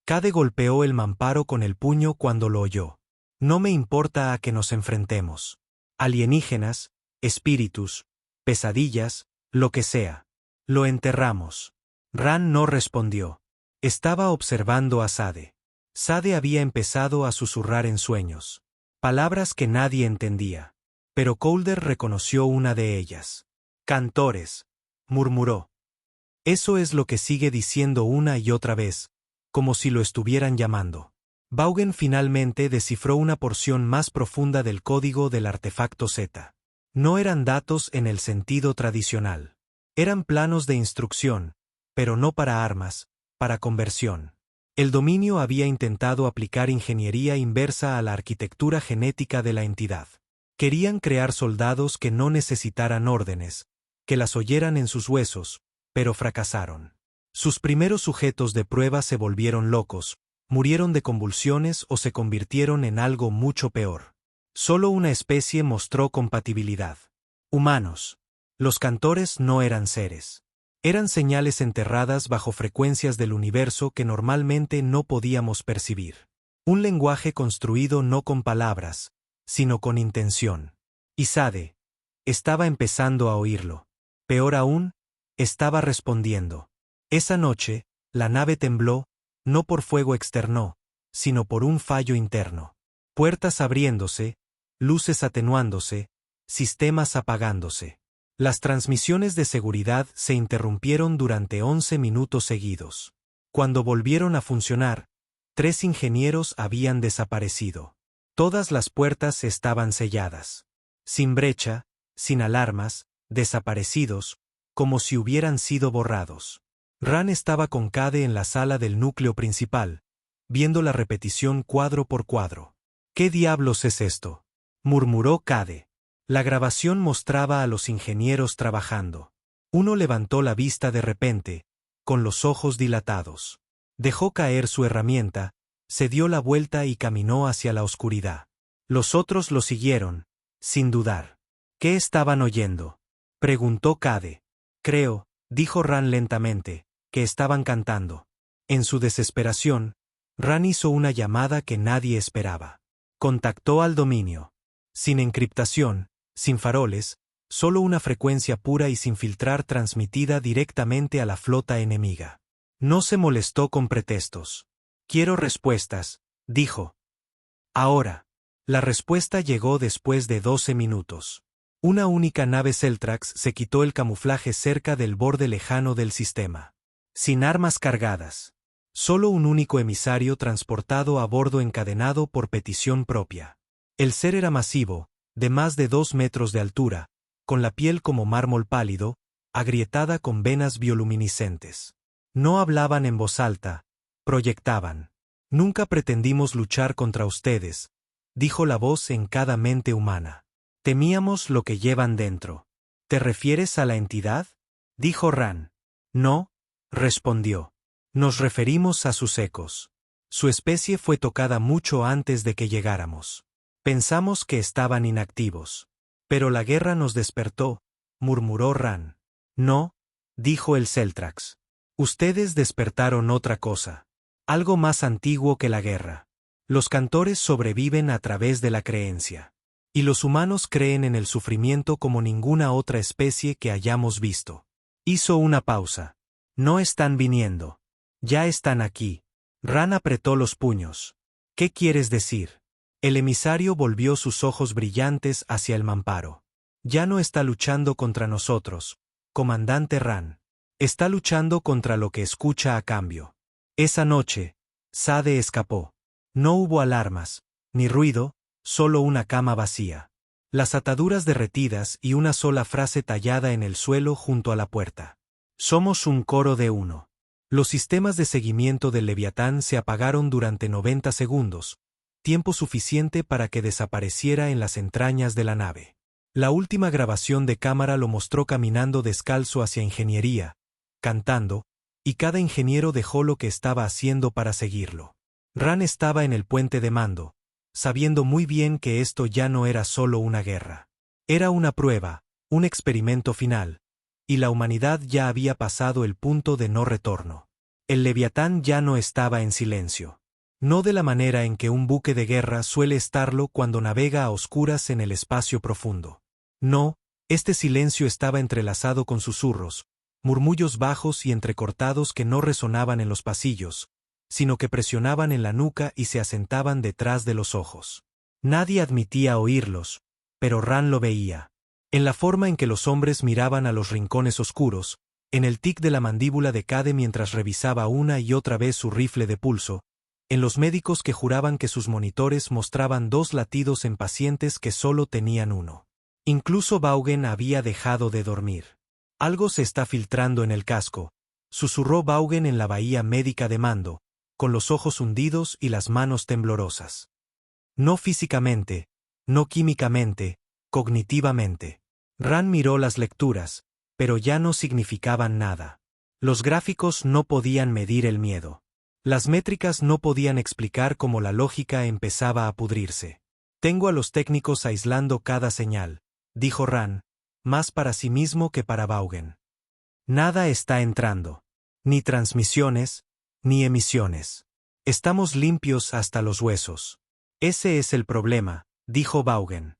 Cade golpeó el mamparo con el puño cuando lo oyó. No me importa a que nos enfrentemos. Alienígenas, espíritus, pesadillas, lo que sea. Lo enterramos. Ran no respondió. Estaba observando a Sade. Sade había empezado a susurrar en sueños. Palabras que nadie entendía. Pero Colder reconoció una de ellas. Cantores, murmuró. Eso es lo que sigue diciendo una y otra vez, como si lo estuvieran llamando. Vaughan finalmente descifró una porción más profunda del código del artefacto Z. No eran datos en el sentido tradicional. Eran planos de instrucción, pero no para armas, para conversión. El dominio había intentado aplicar ingeniería inversa a la arquitectura genética de la entidad. Querían crear soldados que no necesitaran órdenes, que las oyeran en sus huesos, pero fracasaron. Sus primeros sujetos de prueba se volvieron locos, murieron de convulsiones o se convirtieron en algo mucho peor. Solo una especie mostró compatibilidad. Humanos. Los cantores no eran seres. Eran señales enterradas bajo frecuencias del universo que normalmente no podíamos percibir. Un lenguaje construido no con palabras, sino con intención. Y Sade estaba empezando a oírlo. Peor aún, estaba respondiendo. Esa noche, la nave tembló, no por fuego externo, sino por un fallo interno. Puertas abriéndose, luces atenuándose, sistemas apagándose. Las transmisiones de seguridad se interrumpieron durante 11 minutos seguidos. Cuando volvieron a funcionar, 3 ingenieros habían desaparecido. Todas las puertas estaban selladas. Sin brecha, sin alarmas, desaparecidos, como si hubieran sido borrados. Ran estaba con Cade en la sala del núcleo principal, viendo la repetición cuadro por cuadro. ¿Qué diablos es esto?, murmuró Cade. La grabación mostraba a los ingenieros trabajando. Uno levantó la vista de repente, con los ojos dilatados. Dejó caer su herramienta, se dio la vuelta y caminó hacia la oscuridad. Los otros lo siguieron, sin dudar. ¿Qué estaban oyendo?, preguntó Cade. Creo, dijo Ran lentamente, que estaban cantando. En su desesperación, Ran hizo una llamada que nadie esperaba. Contactó al dominio. Sin encriptación, sin faroles, solo una frecuencia pura y sin filtrar transmitida directamente a la flota enemiga. No se molestó con pretextos. Quiero respuestas, dijo. Ahora. La respuesta llegó después de 12 minutos. Una única nave Celtrax se quitó el camuflaje cerca del borde lejano del sistema. Sin armas cargadas. Solo un único emisario transportado a bordo encadenado por petición propia. El ser era masivo, de más de 2 metros de altura, con la piel como mármol pálido, agrietada con venas bioluminiscentes. No hablaban en voz alta, proyectaban. Nunca pretendimos luchar contra ustedes, dijo la voz en cada mente humana. Temíamos lo que llevan dentro. ¿Te refieres a la entidad?, dijo Ran. No, respondió. Nos referimos a sus ecos. Su especie fue tocada mucho antes de que llegáramos. Pensamos que estaban inactivos. Pero la guerra nos despertó, murmuró Ran. No, dijo el Celtrax. Ustedes despertaron otra cosa. Algo más antiguo que la guerra. Los cantores sobreviven a través de la creencia. Y los humanos creen en el sufrimiento como ninguna otra especie que hayamos visto. Hizo una pausa. No están viniendo. Ya están aquí. Ran apretó los puños. ¿Qué quieres decir? El emisario volvió sus ojos brillantes hacia el mamparo. Ya no está luchando contra nosotros, comandante Ran. Está luchando contra lo que escucha a cambio. Esa noche, Sade escapó. No hubo alarmas, ni ruido, solo una cama vacía. Las ataduras derretidas y una sola frase tallada en el suelo junto a la puerta. Somos un coro de uno. Los sistemas de seguimiento del Leviatán se apagaron durante 90 segundos, tiempo suficiente para que desapareciera en las entrañas de la nave. La última grabación de cámara lo mostró caminando descalzo hacia ingeniería, cantando, y cada ingeniero dejó lo que estaba haciendo para seguirlo. Ran estaba en el puente de mando, sabiendo muy bien que esto ya no era solo una guerra. Era una prueba, un experimento final, y la humanidad ya había pasado el punto de no retorno. El Leviatán ya no estaba en silencio. No de la manera en que un buque de guerra suele estarlo cuando navega a oscuras en el espacio profundo. No, este silencio estaba entrelazado con susurros, murmullos bajos y entrecortados que no resonaban en los pasillos, sino que presionaban en la nuca y se asentaban detrás de los ojos. Nadie admitía oírlos, pero Ran lo veía. En la forma en que los hombres miraban a los rincones oscuros, en el tic de la mandíbula de Cade mientras revisaba una y otra vez su rifle de pulso, en los médicos que juraban que sus monitores mostraban 2 latidos en pacientes que solo tenían uno. Incluso Vaughan había dejado de dormir. Algo se está filtrando en el casco, susurró Vaughan en la bahía médica de mando, con los ojos hundidos y las manos temblorosas. No físicamente, no químicamente, cognitivamente. Ran miró las lecturas, pero ya no significaban nada. Los gráficos no podían medir el miedo. Las métricas no podían explicar cómo la lógica empezaba a pudrirse. Tengo a los técnicos aislando cada señal, dijo Ran, más para sí mismo que para Vaughan. Nada está entrando. Ni transmisiones, ni emisiones. Estamos limpios hasta los huesos. Ese es el problema, dijo Vaughan.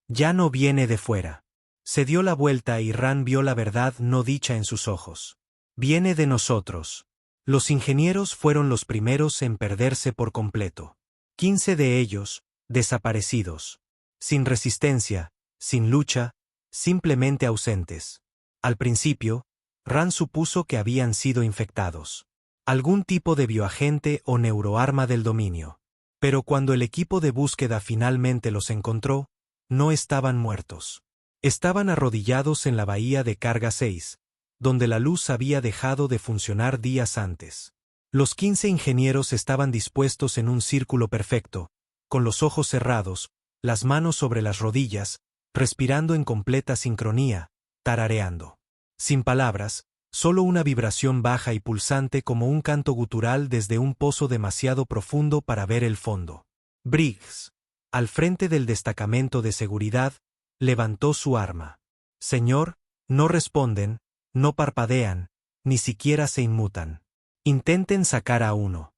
Ya no viene de fuera. Se dio la vuelta y Ran vio la verdad no dicha en sus ojos. Viene de nosotros. Los ingenieros fueron los primeros en perderse por completo. 15 de ellos, desaparecidos. Sin resistencia, sin lucha, simplemente ausentes. Al principio, Ran supuso que habían sido infectados. Algún tipo de bioagente o neuroarma del dominio. Pero cuando el equipo de búsqueda finalmente los encontró, no estaban muertos. Estaban arrodillados en la bahía de Carga 6, donde la luz había dejado de funcionar días antes. Los 15 ingenieros estaban dispuestos en un círculo perfecto, con los ojos cerrados, las manos sobre las rodillas, respirando en completa sincronía, tarareando. Sin palabras, solo una vibración baja y pulsante como un canto gutural desde un pozo demasiado profundo para ver el fondo. Briggs, al frente del destacamento de seguridad, levantó su arma. Señor, no responden, no parpadean, ni siquiera se inmutan. Intenten sacar a uno.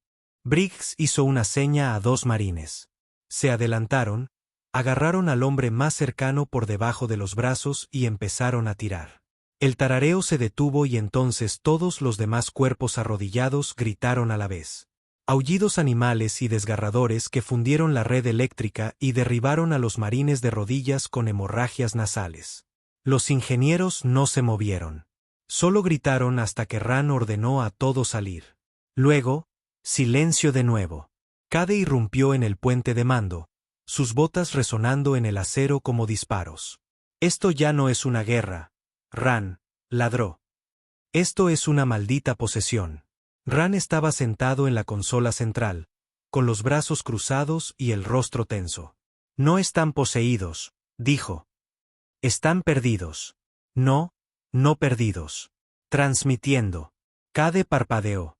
Briggs hizo una seña a 2 marines. Se adelantaron, agarraron al hombre más cercano por debajo de los brazos y empezaron a tirar. El tarareo se detuvo y entonces todos los demás cuerpos arrodillados gritaron a la vez. Aullidos animales y desgarradores que fundieron la red eléctrica y derribaron a los marines de rodillas con hemorragias nasales. Los ingenieros no se movieron. Solo gritaron hasta que Ran ordenó a todos salir. Luego, silencio de nuevo. Cade irrumpió en el puente de mando, sus botas resonando en el acero como disparos. Esto ya no es una guerra. Ran, ladró. Esto es una maldita posesión. Ran estaba sentado en la consola central, con los brazos cruzados y el rostro tenso. No están poseídos, dijo. Están perdidos. No, no perdidos. Transmitiendo. Cade parpadeó.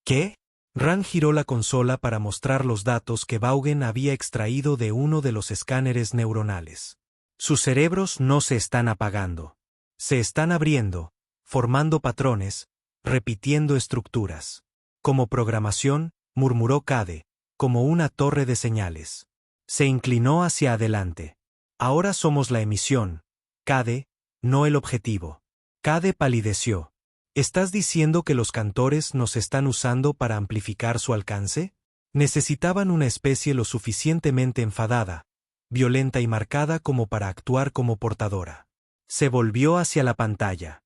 ¿Qué? Ran giró la consola para mostrar los datos que Vaughan había extraído de uno de los escáneres neuronales. Sus cerebros no se están apagando. Se están abriendo, formando patrones, repitiendo estructuras. Como programación, murmuró Cade, como una torre de señales. Se inclinó hacia adelante. Ahora somos la emisión, Cade, no el objetivo. Cade palideció. ¿Estás diciendo que los cantores nos están usando para amplificar su alcance? Necesitaban una especie lo suficientemente enfadada, violenta y marcada como para actuar como portadora. Se volvió hacia la pantalla.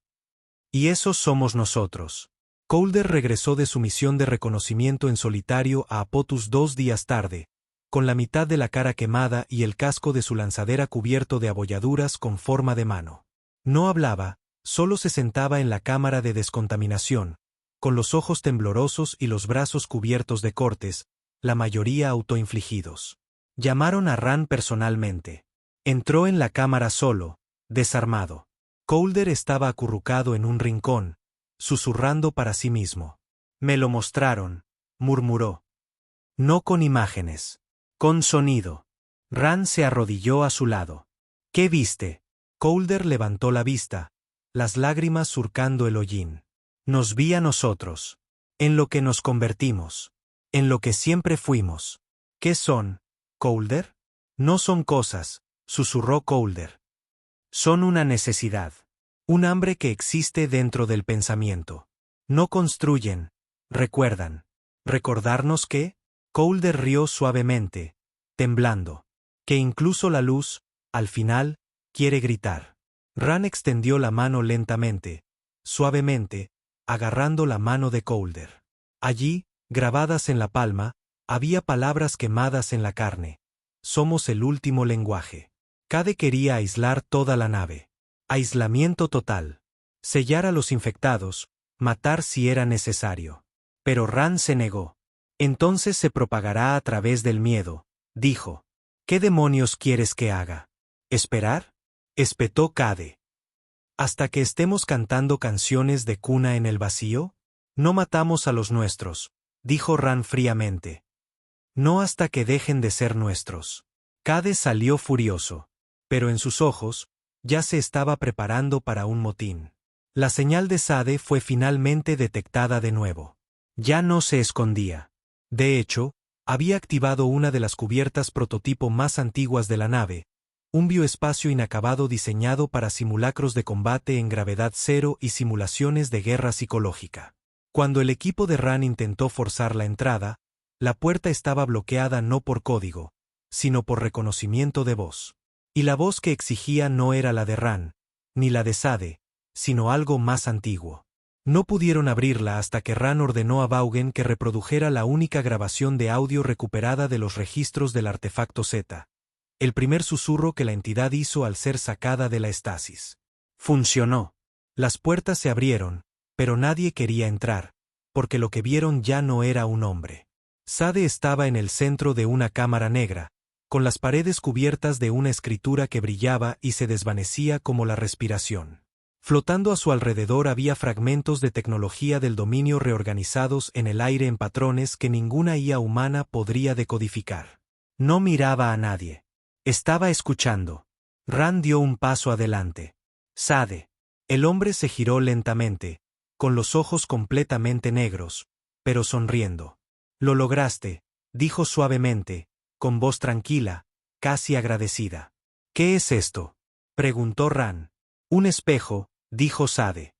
Y esos somos nosotros. Calder regresó de su misión de reconocimiento en solitario a Apotus 2 días tarde, con la mitad de la cara quemada y el casco de su lanzadera cubierto de abolladuras con forma de mano. No hablaba, solo se sentaba en la cámara de descontaminación, con los ojos temblorosos y los brazos cubiertos de cortes, la mayoría autoinfligidos. Llamaron a Ran personalmente. Entró en la cámara solo, desarmado. Calder estaba acurrucado en un rincón, susurrando para sí mismo. Me lo mostraron, murmuró. No con imágenes. Con sonido. Ran se arrodilló a su lado. ¿Qué viste? Calder levantó la vista, las lágrimas surcando el hollín. Nos vi a nosotros. En lo que nos convertimos. En lo que siempre fuimos. ¿Qué son, Calder? No son cosas, susurró Calder. Son una necesidad. Un hambre que existe dentro del pensamiento. No construyen, recuerdan. ¿Recordarnos qué? Calder rió suavemente, temblando. Que incluso la luz, al final, quiere gritar. Ran extendió la mano lentamente, suavemente, agarrando la mano de Calder. Allí, grabadas en la palma, había palabras quemadas en la carne. Somos el último lenguaje. Cade quería aislar toda la nave. Aislamiento total. Sellar a los infectados, matar si era necesario. Pero Ran se negó. Entonces se propagará a través del miedo, dijo. ¿Qué demonios quieres que haga? ¿Esperar? Espetó Cade. ¿Hasta que estemos cantando canciones de cuna en el vacío? No matamos a los nuestros, dijo Ran fríamente. No hasta que dejen de ser nuestros. Cade salió furioso, pero en sus ojos, ya se estaba preparando para un motín. La señal de Sade fue finalmente detectada de nuevo. Ya no se escondía. De hecho, había activado una de las cubiertas prototipo más antiguas de la nave, un bioespacio inacabado diseñado para simulacros de combate en gravedad cero y simulaciones de guerra psicológica. Cuando el equipo de Ran intentó forzar la entrada, la puerta estaba bloqueada no por código, sino por reconocimiento de voz. Y la voz que exigía no era la de Ran, ni la de Sade, sino algo más antiguo. No pudieron abrirla hasta que Ran ordenó a Vaughan que reprodujera la única grabación de audio recuperada de los registros del artefacto Z. El primer susurro que la entidad hizo al ser sacada de la estasis. Funcionó. Las puertas se abrieron, pero nadie quería entrar, porque lo que vieron ya no era un hombre. Sade estaba en el centro de una cámara negra, con las paredes cubiertas de una escritura que brillaba y se desvanecía como la respiración. Flotando a su alrededor había fragmentos de tecnología del dominio reorganizados en el aire en patrones que ninguna IA humana podría decodificar. No miraba a nadie. Estaba escuchando. Ran dio un paso adelante. Sade. El hombre se giró lentamente, con los ojos completamente negros, pero sonriendo. Lo lograste, dijo suavemente, con voz tranquila, casi agradecida. ¿Qué es esto? Preguntó Ran. Un espejo, dijo Sade.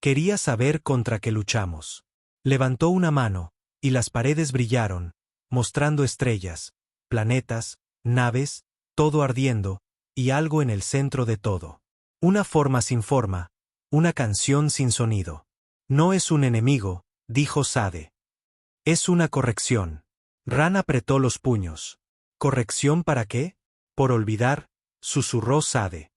Quería saber contra qué luchamos. Levantó una mano, y las paredes brillaron, mostrando estrellas, planetas, naves, todo ardiendo, y algo en el centro de todo. Una forma sin forma, una canción sin sonido. No es un enemigo, dijo Sade. Es una corrección. Ran apretó los puños. ¿Corrección para qué? Por olvidar, susurró Sade.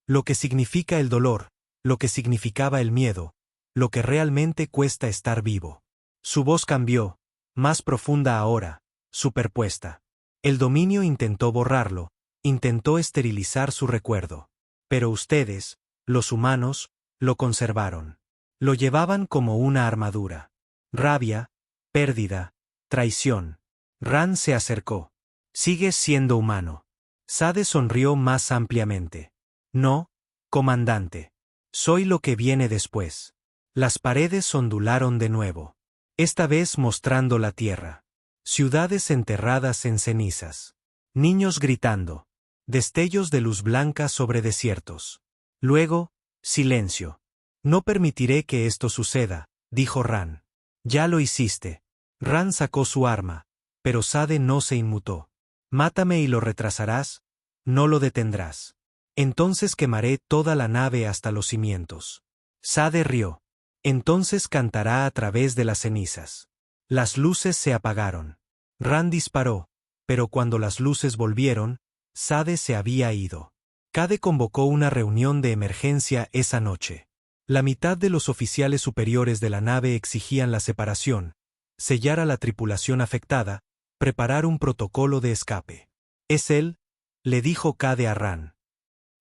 Lo que significa el dolor, lo que significaba el miedo, lo que realmente cuesta estar vivo. Su voz cambió, más profunda ahora, superpuesta. El dominio intentó borrarlo, intentó esterilizar su recuerdo. Pero ustedes, los humanos, lo conservaron. Lo llevaban como una armadura. Rabia, pérdida, traición. Ran se acercó. Sigues siendo humano. Sade sonrió más ampliamente. No, comandante. Soy lo que viene después. Las paredes ondularon de nuevo. Esta vez mostrando la tierra. Ciudades enterradas en cenizas. Niños gritando. Destellos de luz blanca sobre desiertos. Luego, silencio. No permitiré que esto suceda, dijo Ran. Ya lo hiciste. Ran sacó su arma, pero Sade no se inmutó. Mátame y lo retrasarás, no lo detendrás. Entonces quemaré toda la nave hasta los cimientos. Sade rió. Entonces cantará a través de las cenizas. Las luces se apagaron. Ran disparó, pero cuando las luces volvieron, Sade se había ido. Cade convocó una reunión de emergencia esa noche. La mitad de los oficiales superiores de la nave exigían la separación, sellar a la tripulación afectada, preparar un protocolo de escape. «Es él», le dijo Cade a Ran.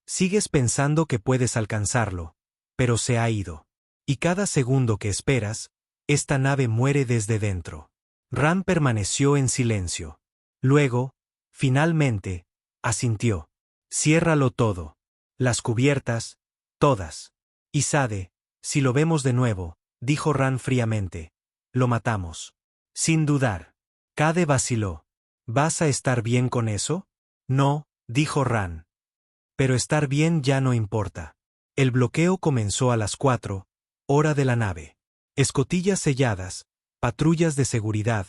«Sigues pensando que puedes alcanzarlo, pero se ha ido. Y cada segundo que esperas, esta nave muere desde dentro». Ran permaneció en silencio. Luego, finalmente, asintió. «Ciérralo todo. Las cubiertas, todas. Y Sade, si lo vemos de nuevo», dijo Ran fríamente, «lo matamos». Sin dudar. Cade vaciló. «¿Vas a estar bien con eso?» «No», dijo Ran. «Pero estar bien ya no importa». El bloqueo comenzó a las 4, hora de la nave. Escotillas selladas, patrullas de seguridad,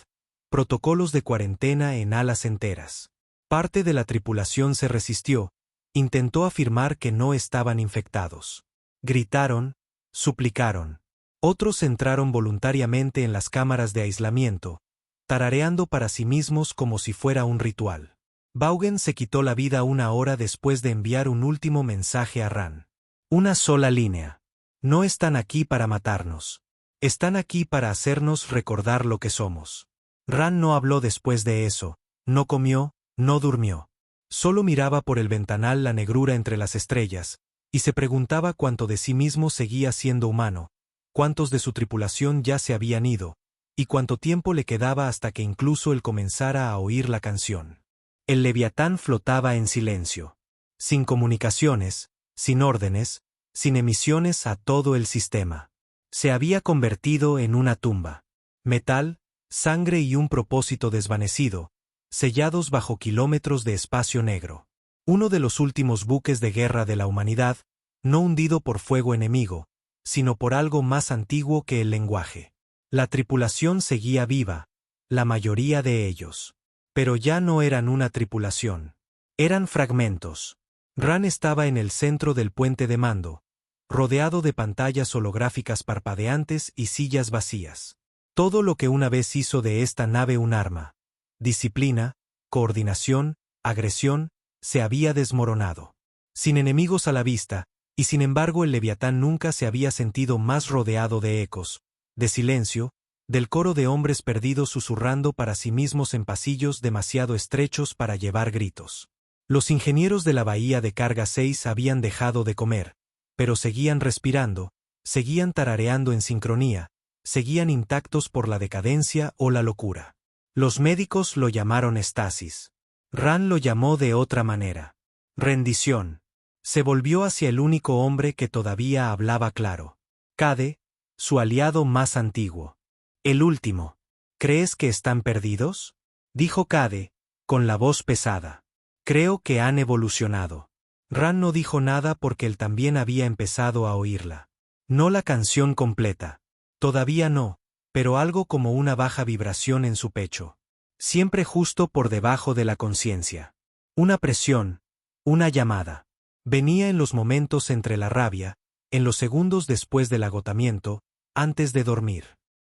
protocolos de cuarentena en alas enteras. Parte de la tripulación se resistió, intentó afirmar que no estaban infectados. Gritaron, suplicaron. Otros entraron voluntariamente en las cámaras de aislamiento, tarareando para sí mismos como si fuera un ritual. Vaughan se quitó la vida una hora después de enviar un último mensaje a Ran. Una sola línea. «No están aquí para matarnos. Están aquí para hacernos recordar lo que somos». Ran no habló después de eso, no comió, no durmió. Solo miraba por el ventanal la negrura entre las estrellas, y se preguntaba cuánto de sí mismo seguía siendo humano, cuántos de su tripulación ya se habían ido, y cuánto tiempo le quedaba hasta que incluso él comenzara a oír la canción. El Leviatán flotaba en silencio. Sin comunicaciones, sin órdenes, sin emisiones a todo el sistema. Se había convertido en una tumba. Metal, sangre y un propósito desvanecido, sellados bajo kilómetros de espacio negro. Uno de los últimos buques de guerra de la humanidad, no hundido por fuego enemigo, sino por algo más antiguo que el lenguaje. La tripulación seguía viva, la mayoría de ellos. Pero ya no eran una tripulación. Eran fragmentos. Ran estaba en el centro del puente de mando, rodeado de pantallas holográficas parpadeantes y sillas vacías. Todo lo que una vez hizo de esta nave un arma, disciplina, coordinación, agresión, se había desmoronado. Sin enemigos a la vista, y sin embargo el Leviatán nunca se había sentido más rodeado de ecos, de silencio, del coro de hombres perdidos susurrando para sí mismos en pasillos demasiado estrechos para llevar gritos. Los ingenieros de la bahía de Carga 6 habían dejado de comer, pero seguían respirando, seguían tarareando en sincronía, seguían intactos por la decadencia o la locura. Los médicos lo llamaron estasis. Ran lo llamó de otra manera. Rendición. Se volvió hacia el único hombre que todavía hablaba claro. Cade, su aliado más antiguo. El último. ¿Crees que están perdidos?, dijo Cade, con la voz pesada. Creo que han evolucionado. Ran no dijo nada porque él también había empezado a oírla. No la canción completa. Todavía no, pero algo como una baja vibración en su pecho. Siempre justo por debajo de la conciencia. Una presión, una llamada. Venía en los momentos entre la rabia, en los segundos después del agotamiento, antes de dormir.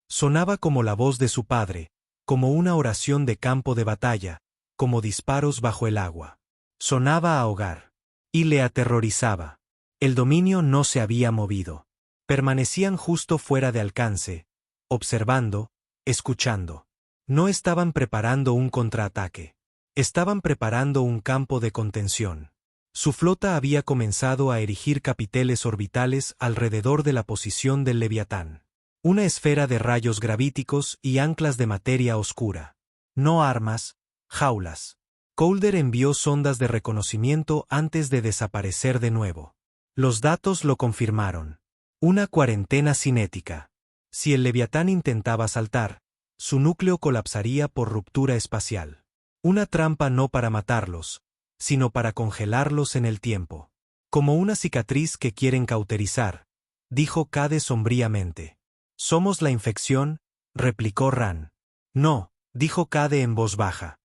Sonaba como la voz de su padre, como una oración de campo de batalla, como disparos bajo el agua. Sonaba a hogar. Y le aterrorizaba. El dominio no se había movido. Permanecían justo fuera de alcance, observando, escuchando. No estaban preparando un contraataque. Estaban preparando un campo de contención. Su flota había comenzado a erigir capiteles orbitales alrededor de la posición del Leviatán. Una esfera de rayos gravíticos y anclas de materia oscura. No armas, jaulas. Calder envió sondas de reconocimiento antes de desaparecer de nuevo. Los datos lo confirmaron. Una cuarentena cinética. Si el Leviatán intentaba saltar, su núcleo colapsaría por ruptura espacial. Una trampa no para matarlos, sino para congelarlos en el tiempo. Como una cicatriz que quieren cauterizar, dijo Cade sombríamente. «¿Somos la infección?», replicó Ran. «No», dijo Cade en voz baja.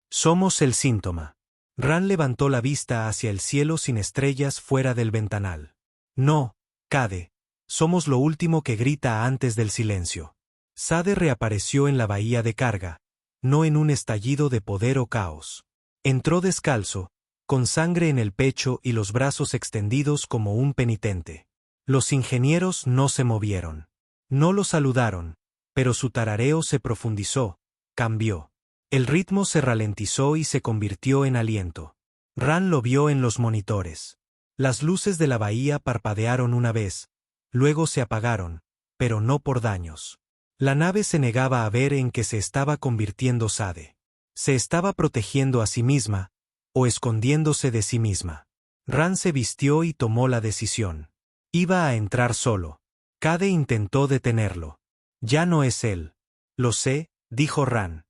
«Somos el síntoma». Ran levantó la vista hacia el cielo sin estrellas fuera del ventanal. «No, Cade, somos lo último que grita antes del silencio». Sade reapareció en la bahía de carga, no en un estallido de poder o caos. Entró descalzo, con sangre en el pecho y los brazos extendidos como un penitente. Los ingenieros no se movieron. No lo saludaron, pero su tarareo se profundizó, cambió. El ritmo se ralentizó y se convirtió en aliento. Ran lo vio en los monitores. Las luces de la bahía parpadearon una vez, luego se apagaron, pero no por daños. La nave se negaba a ver en qué se estaba convirtiendo Sade. Se estaba protegiendo a sí misma, o escondiéndose de sí misma. Ran se vistió y tomó la decisión. Iba a entrar solo. Cade intentó detenerlo. «Ya no es él». «Lo sé», dijo Ran.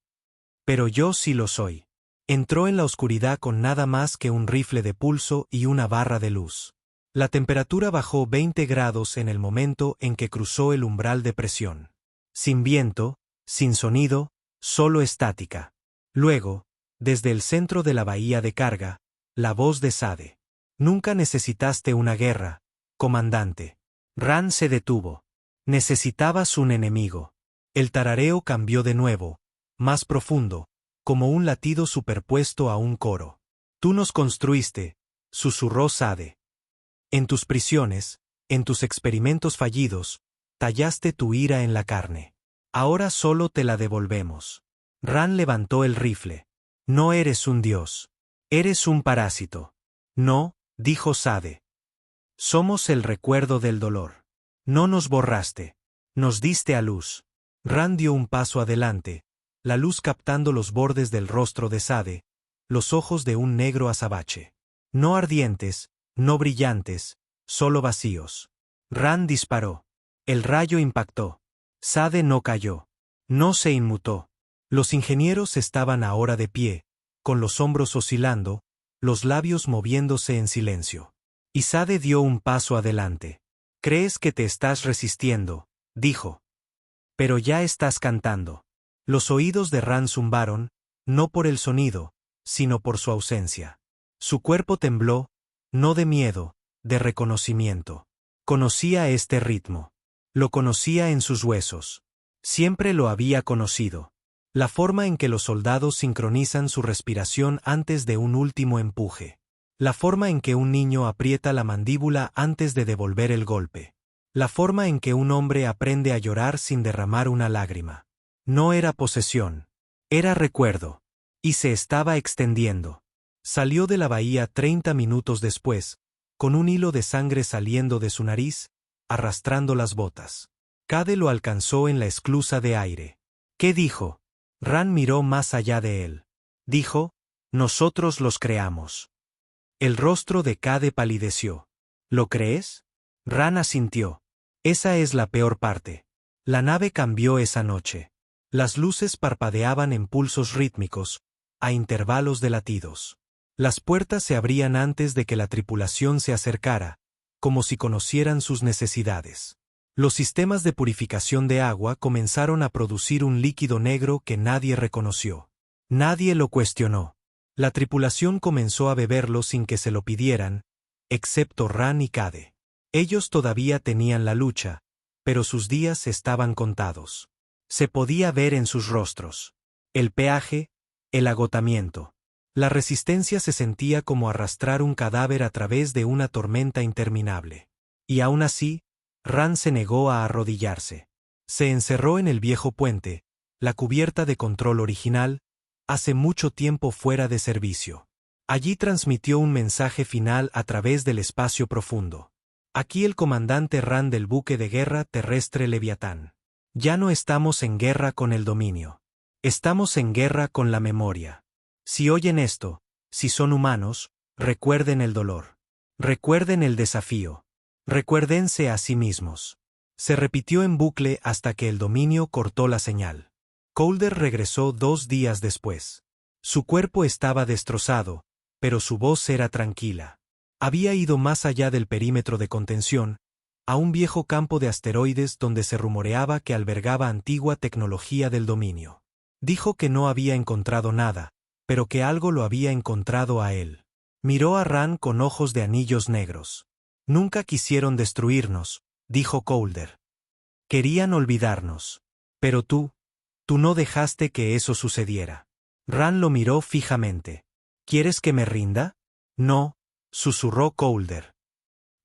«Pero yo sí lo soy». Entró en la oscuridad con nada más que un rifle de pulso y una barra de luz. La temperatura bajó 20 grados en el momento en que cruzó el umbral de presión. Sin viento, sin sonido, solo estática. Luego, desde el centro de la bahía de carga, la voz de Sade. «Nunca necesitaste una guerra, comandante». Ran se detuvo. Necesitabas un enemigo. El tarareo cambió de nuevo, más profundo, como un latido superpuesto a un coro. «Tú nos construiste», susurró Sade. «En tus prisiones, en tus experimentos fallidos, tallaste tu ira en la carne. Ahora solo te la devolvemos». Ran levantó el rifle. «No eres un dios. Eres un parásito». «No», dijo Sade. «Somos el recuerdo del dolor. No nos borraste. Nos diste a luz». Ran dio un paso adelante, la luz captando los bordes del rostro de Sade, los ojos de un negro azabache. No ardientes, no brillantes, solo vacíos. Ran disparó. El rayo impactó. Sade no cayó. No se inmutó. Los ingenieros estaban ahora de pie, con los hombros oscilando, los labios moviéndose en silencio. Y Sade dio un paso adelante. «Crees que te estás resistiendo», dijo. «Pero ya estás cantando». Los oídos de Ran zumbaron, no por el sonido, sino por su ausencia. Su cuerpo tembló, no de miedo, de reconocimiento. Conocía este ritmo. Lo conocía en sus huesos. Siempre lo había conocido. La forma en que los soldados sincronizan su respiración antes de un último empuje. La forma en que un niño aprieta la mandíbula antes de devolver el golpe. La forma en que un hombre aprende a llorar sin derramar una lágrima. No era posesión. Era recuerdo. Y se estaba extendiendo. Salió de la bahía 30 minutos después, con un hilo de sangre saliendo de su nariz, arrastrando las botas. Cade lo alcanzó en la esclusa de aire. ¿Qué dijo? Ran miró más allá de él. Dijo, «Nosotros los creamos». El rostro de Cade palideció. «¿Lo crees?» Ran asintió. «Esa es la peor parte». La nave cambió esa noche. Las luces parpadeaban en pulsos rítmicos, a intervalos de latidos. Las puertas se abrían antes de que la tripulación se acercara, como si conocieran sus necesidades. Los sistemas de purificación de agua comenzaron a producir un líquido negro que nadie reconoció. Nadie lo cuestionó. La tripulación comenzó a beberlo sin que se lo pidieran, excepto Ran y Cade. Ellos todavía tenían la lucha, pero sus días estaban contados. Se podía ver en sus rostros. El peaje, el agotamiento. La resistencia se sentía como arrastrar un cadáver a través de una tormenta interminable. Y aún así, Ran se negó a arrodillarse. Se encerró en el viejo puente, la cubierta de control original, hace mucho tiempo fuera de servicio. Allí transmitió un mensaje final a través del espacio profundo. Aquí el comandante Ran del buque de guerra terrestre Leviatán. Ya no estamos en guerra con el dominio. Estamos en guerra con la memoria. Si oyen esto, si son humanos, recuerden el dolor. Recuerden el desafío. Recuérdense a sí mismos. Se repitió en bucle hasta que el dominio cortó la señal. Colder regresó 2 días después. Su cuerpo estaba destrozado, pero su voz era tranquila. Había ido más allá del perímetro de contención, a un viejo campo de asteroides donde se rumoreaba que albergaba antigua tecnología del dominio. Dijo que no había encontrado nada, pero que algo lo había encontrado a él. Miró a Ran con ojos de anillos negros. Nunca quisieron destruirnos, dijo Colder. Querían olvidarnos. Pero tú no dejaste que eso sucediera. Ran lo miró fijamente. ¿Quieres que me rinda? No, susurró Colder.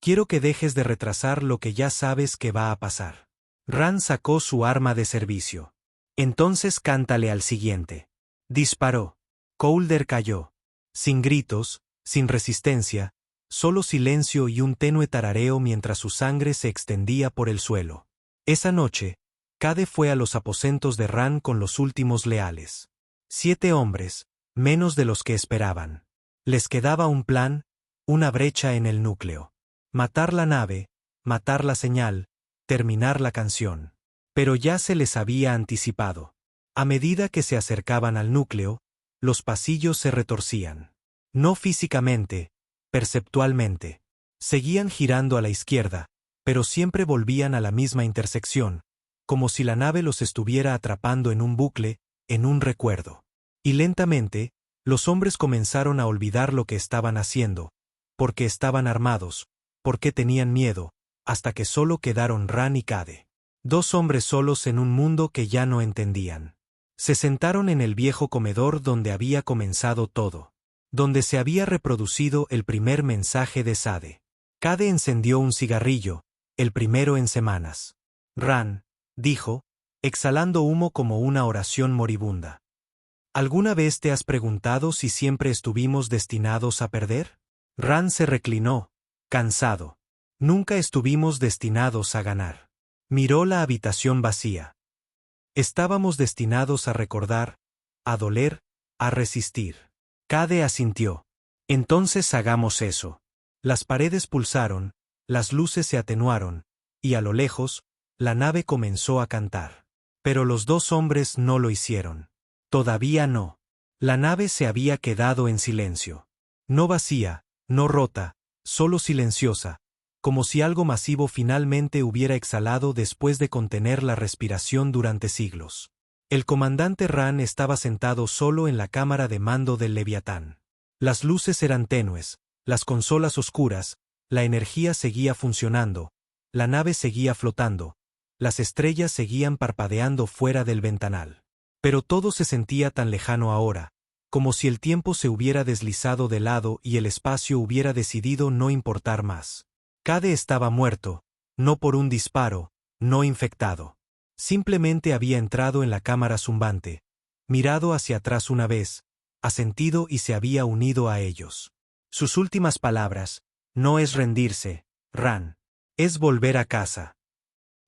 Quiero que dejes de retrasar lo que ya sabes que va a pasar. Ran sacó su arma de servicio. Entonces cántale al siguiente. Disparó. Colder cayó. Sin gritos, sin resistencia, solo silencio y un tenue tarareo mientras su sangre se extendía por el suelo. Esa noche, Cade fue a los aposentos de Ran con los últimos leales. 7 hombres, menos de los que esperaban. Les quedaba un plan, una brecha en el núcleo. Matar la nave, matar la señal, terminar la canción. Pero ya se les había anticipado. A medida que se acercaban al núcleo, los pasillos se retorcían. No físicamente, perceptualmente. Seguían girando a la izquierda, pero siempre volvían a la misma intersección, como si la nave los estuviera atrapando en un bucle, en un recuerdo. Y lentamente, los hombres comenzaron a olvidar lo que estaban haciendo, porque estaban armados, porque tenían miedo, hasta que solo quedaron Ran y Cade. 2 hombres solos en un mundo que ya no entendían. Se sentaron en el viejo comedor donde había comenzado todo, donde se había reproducido el primer mensaje de Sade. Cade encendió un cigarrillo, el primero en semanas. Ran, dijo, exhalando humo como una oración moribunda. ¿Alguna vez te has preguntado si siempre estuvimos destinados a perder? Ran se reclinó, cansado. Nunca estuvimos destinados a ganar. Miró la habitación vacía. Estábamos destinados a recordar, a doler, a resistir. Cade asintió. Entonces hagamos eso. Las paredes pulsaron, las luces se atenuaron, y a lo lejos, la nave comenzó a cantar. Pero los 2 hombres no lo hicieron. Todavía no. La nave se había quedado en silencio. No vacía, no rota, solo silenciosa, como si algo masivo finalmente hubiera exhalado después de contener la respiración durante siglos. El comandante Ran estaba sentado solo en la cámara de mando del Leviatán. Las luces eran tenues, las consolas oscuras, la energía seguía funcionando, la nave seguía flotando, las estrellas seguían parpadeando fuera del ventanal. Pero todo se sentía tan lejano ahora, como si el tiempo se hubiera deslizado de lado y el espacio hubiera decidido no importar más. Cade estaba muerto, no por un disparo, no infectado. Simplemente había entrado en la cámara zumbante, mirado hacia atrás una vez, asentido y se había unido a ellos. Sus últimas palabras: no es rendirse, Ran. Es volver a casa.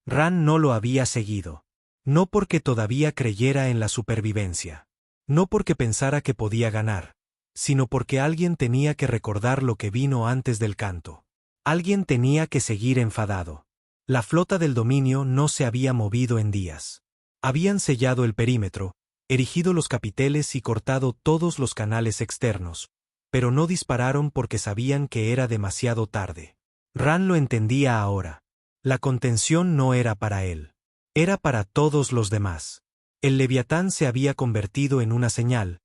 Ran no lo había seguido. No porque todavía creyera en la supervivencia. No porque pensara que podía ganar, sino porque alguien tenía que recordar lo que vino antes del canto. Alguien tenía que seguir enfadado. La flota del dominio no se había movido en días. Habían sellado el perímetro, erigido los capiteles y cortado todos los canales externos, pero no dispararon porque sabían que era demasiado tarde. Ran lo entendía ahora. La contención no era para él. Era para todos los demás. El Leviatán se había convertido en una señal,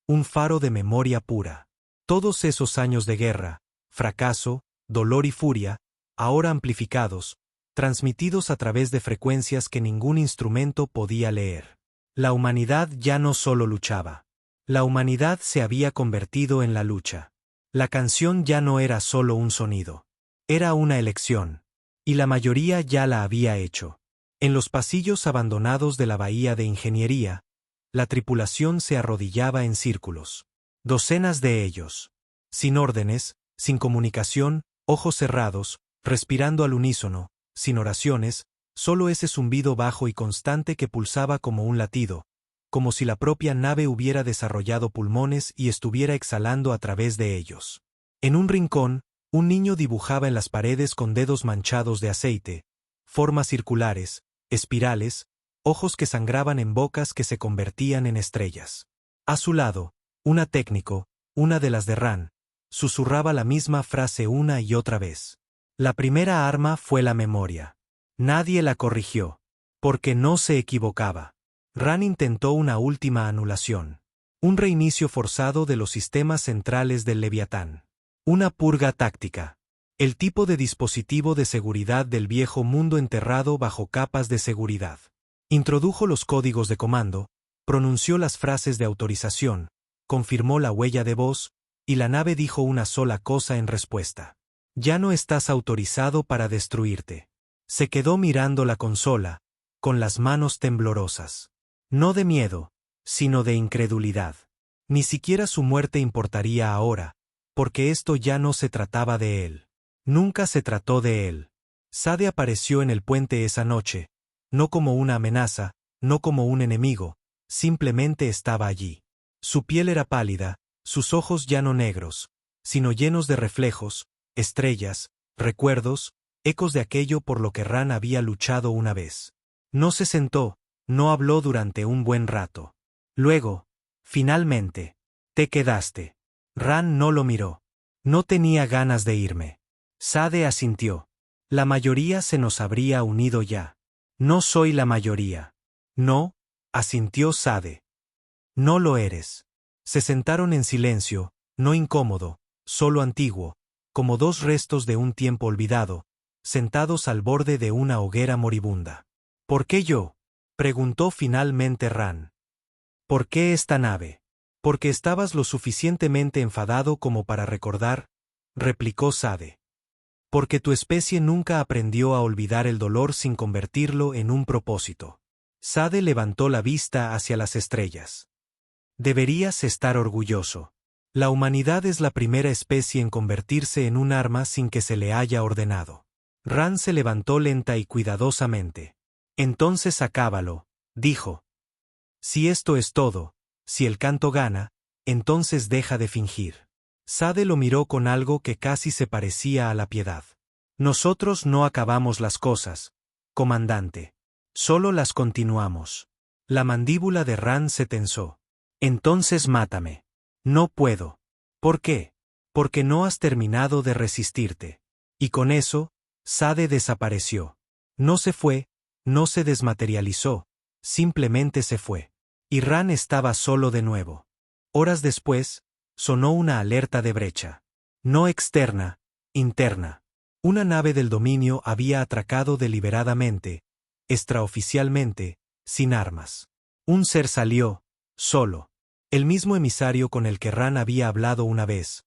un faro de memoria pura. Todos esos años de guerra, fracaso, dolor y furia, ahora amplificados, transmitidos a través de frecuencias que ningún instrumento podía leer. La humanidad ya no solo luchaba. La humanidad se había convertido en la lucha. La canción ya no era solo un sonido. Era una elección. Y la mayoría ya la había hecho. En los pasillos abandonados de la bahía de ingeniería, la tripulación se arrodillaba en círculos. Docenas de ellos. Sin órdenes, sin comunicación, ojos cerrados, respirando al unísono, sin oraciones, solo ese zumbido bajo y constante que pulsaba como un latido, como si la propia nave hubiera desarrollado pulmones y estuviera exhalando a través de ellos. En un rincón, un niño dibujaba en las paredes con dedos manchados de aceite, formas circulares, espirales, ojos que sangraban en bocas que se convertían en estrellas. A su lado, una técnico, una de las de Ran, susurraba la misma frase una y otra vez. La primera arma fue la memoria. Nadie la corrigió, porque no se equivocaba. Ran intentó una última anulación. Un reinicio forzado de los sistemas centrales del Leviatán. Una purga táctica. El tipo de dispositivo de seguridad del viejo mundo enterrado bajo capas de seguridad. Introdujo los códigos de comando, pronunció las frases de autorización, confirmó la huella de voz, y la nave dijo una sola cosa en respuesta. Ya no estás autorizado para destruirte. Se quedó mirando la consola, con las manos temblorosas. No de miedo, sino de incredulidad. Ni siquiera su muerte importaría ahora, porque esto ya no se trataba de él. Nunca se trató de él. Sade apareció en el puente esa noche, no como una amenaza, no como un enemigo, simplemente estaba allí. Su piel era pálida, sus ojos ya no negros, sino llenos de reflejos, estrellas, recuerdos, ecos de aquello por lo que Ran había luchado una vez. No se sentó, no habló durante un buen rato. Luego, finalmente, te quedaste. Ran no lo miró. No tenía ganas de irme. Sade asintió. La mayoría se nos habría unido ya. No soy la mayoría. No, asintió Sade. No lo eres. Se sentaron en silencio, no incómodo, solo antiguo, como dos restos de un tiempo olvidado, sentados al borde de una hoguera moribunda. ¿Por qué yo?, preguntó finalmente Ran. ¿Por qué esta nave? Porque estabas lo suficientemente enfadado como para recordar, replicó Sade. Porque tu especie nunca aprendió a olvidar el dolor sin convertirlo en un propósito. Sade levantó la vista hacia las estrellas. Deberías estar orgulloso. La humanidad es la primera especie en convertirse en un arma sin que se le haya ordenado. Ran se levantó lenta y cuidadosamente. Entonces acábalo, dijo. Si esto es todo, si el canto gana, entonces deja de fingir. Sade lo miró con algo que casi se parecía a la piedad. Nosotros no acabamos las cosas, comandante. Solo las continuamos. La mandíbula de Ran se tensó. Entonces mátame. No puedo. ¿Por qué? Porque no has terminado de resistirte. Y con eso, Sade desapareció. No se fue, no se desmaterializó, simplemente se fue. Y Ran estaba solo de nuevo. Horas después, sonó una alerta de brecha. No externa, interna. Una nave del dominio había atracado deliberadamente, extraoficialmente, sin armas. Un ser salió, solo. El mismo emisario con el que Ran había hablado una vez.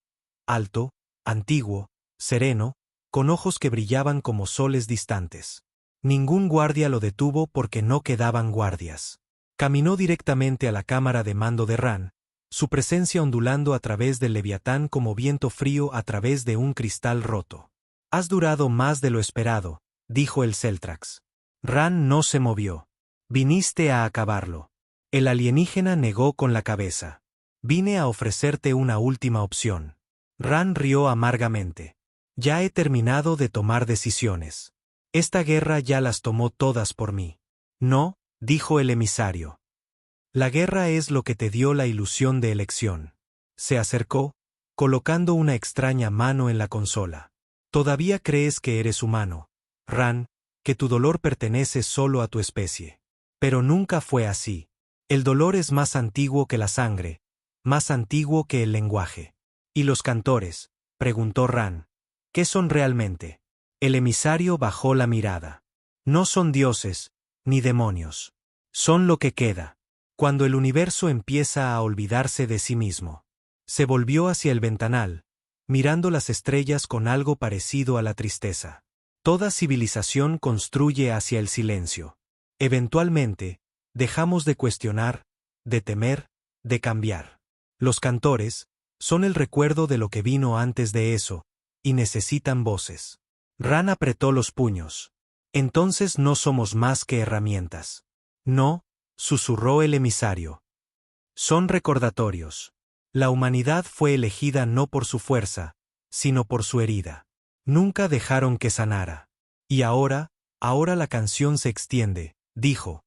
Alto, antiguo, sereno, con ojos que brillaban como soles distantes. Ningún guardia lo detuvo porque no quedaban guardias. Caminó directamente a la cámara de mando de Ran, su presencia ondulando a través del Leviatán como viento frío a través de un cristal roto. Has durado más de lo esperado, dijo el Celtrax. Ran no se movió. Viniste a acabarlo. El alienígena negó con la cabeza. Vine a ofrecerte una última opción. Ran rió amargamente. Ya he terminado de tomar decisiones. Esta guerra ya las tomó todas por mí. No, dijo el emisario. La guerra es lo que te dio la ilusión de elección. Se acercó, colocando una extraña mano en la consola. Todavía crees que eres humano, Ran, que tu dolor pertenece solo a tu especie. Pero nunca fue así. El dolor es más antiguo que la sangre, más antiguo que el lenguaje. ¿Y los cantores?, preguntó Ran. ¿Qué son realmente? El emisario bajó la mirada. No son dioses, ni demonios. Son lo que queda. Cuando el universo empieza a olvidarse de sí mismo. Se volvió hacia el ventanal, mirando las estrellas con algo parecido a la tristeza. Toda civilización construye hacia el silencio. Eventualmente, dejamos de cuestionar, de temer, de cambiar. Los cantores son el recuerdo de lo que vino antes de eso, y necesitan voces. Ran apretó los puños. Entonces no somos más que herramientas. No, susurró el emisario. Son recordatorios. La humanidad fue elegida no por su fuerza, sino por su herida. Nunca dejaron que sanara. Y ahora la canción se extiende, dijo.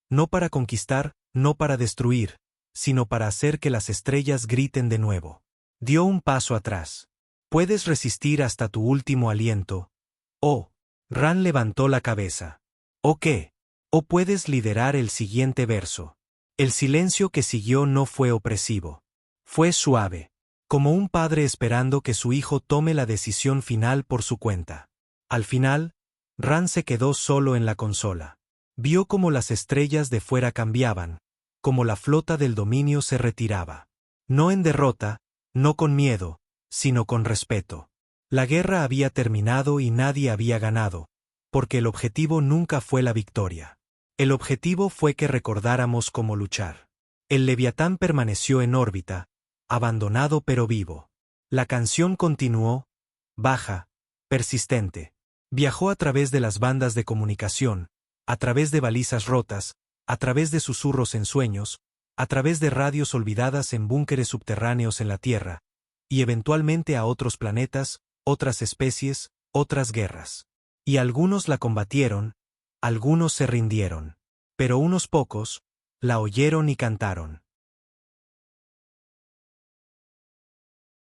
No para conquistar, no para destruir, sino para hacer que las estrellas griten de nuevo. Dio un paso atrás. Puedes resistir hasta tu último aliento. Oh. Ran levantó la cabeza. ¿O qué? ¿O puedes liderar el siguiente verso? El silencio que siguió no fue opresivo. Fue suave, como un padre esperando que su hijo tome la decisión final por su cuenta. Al final, Ran se quedó solo en la consola. Vio cómo las estrellas de fuera cambiaban, como la flota del dominio se retiraba. No en derrota, no con miedo, sino con respeto. La guerra había terminado y nadie había ganado, porque el objetivo nunca fue la victoria. El objetivo fue que recordáramos cómo luchar. El Leviatán permaneció en órbita, abandonado pero vivo. La canción continuó, baja, persistente. Viajó a través de las bandas de comunicación, a través de balizas rotas, a través de susurros en sueños, a través de radios olvidadas en búnkeres subterráneos en la Tierra, y eventualmente a otros planetas, otras especies, otras guerras. Y algunos la combatieron, algunos se rindieron. Pero unos pocos la oyeron y cantaron.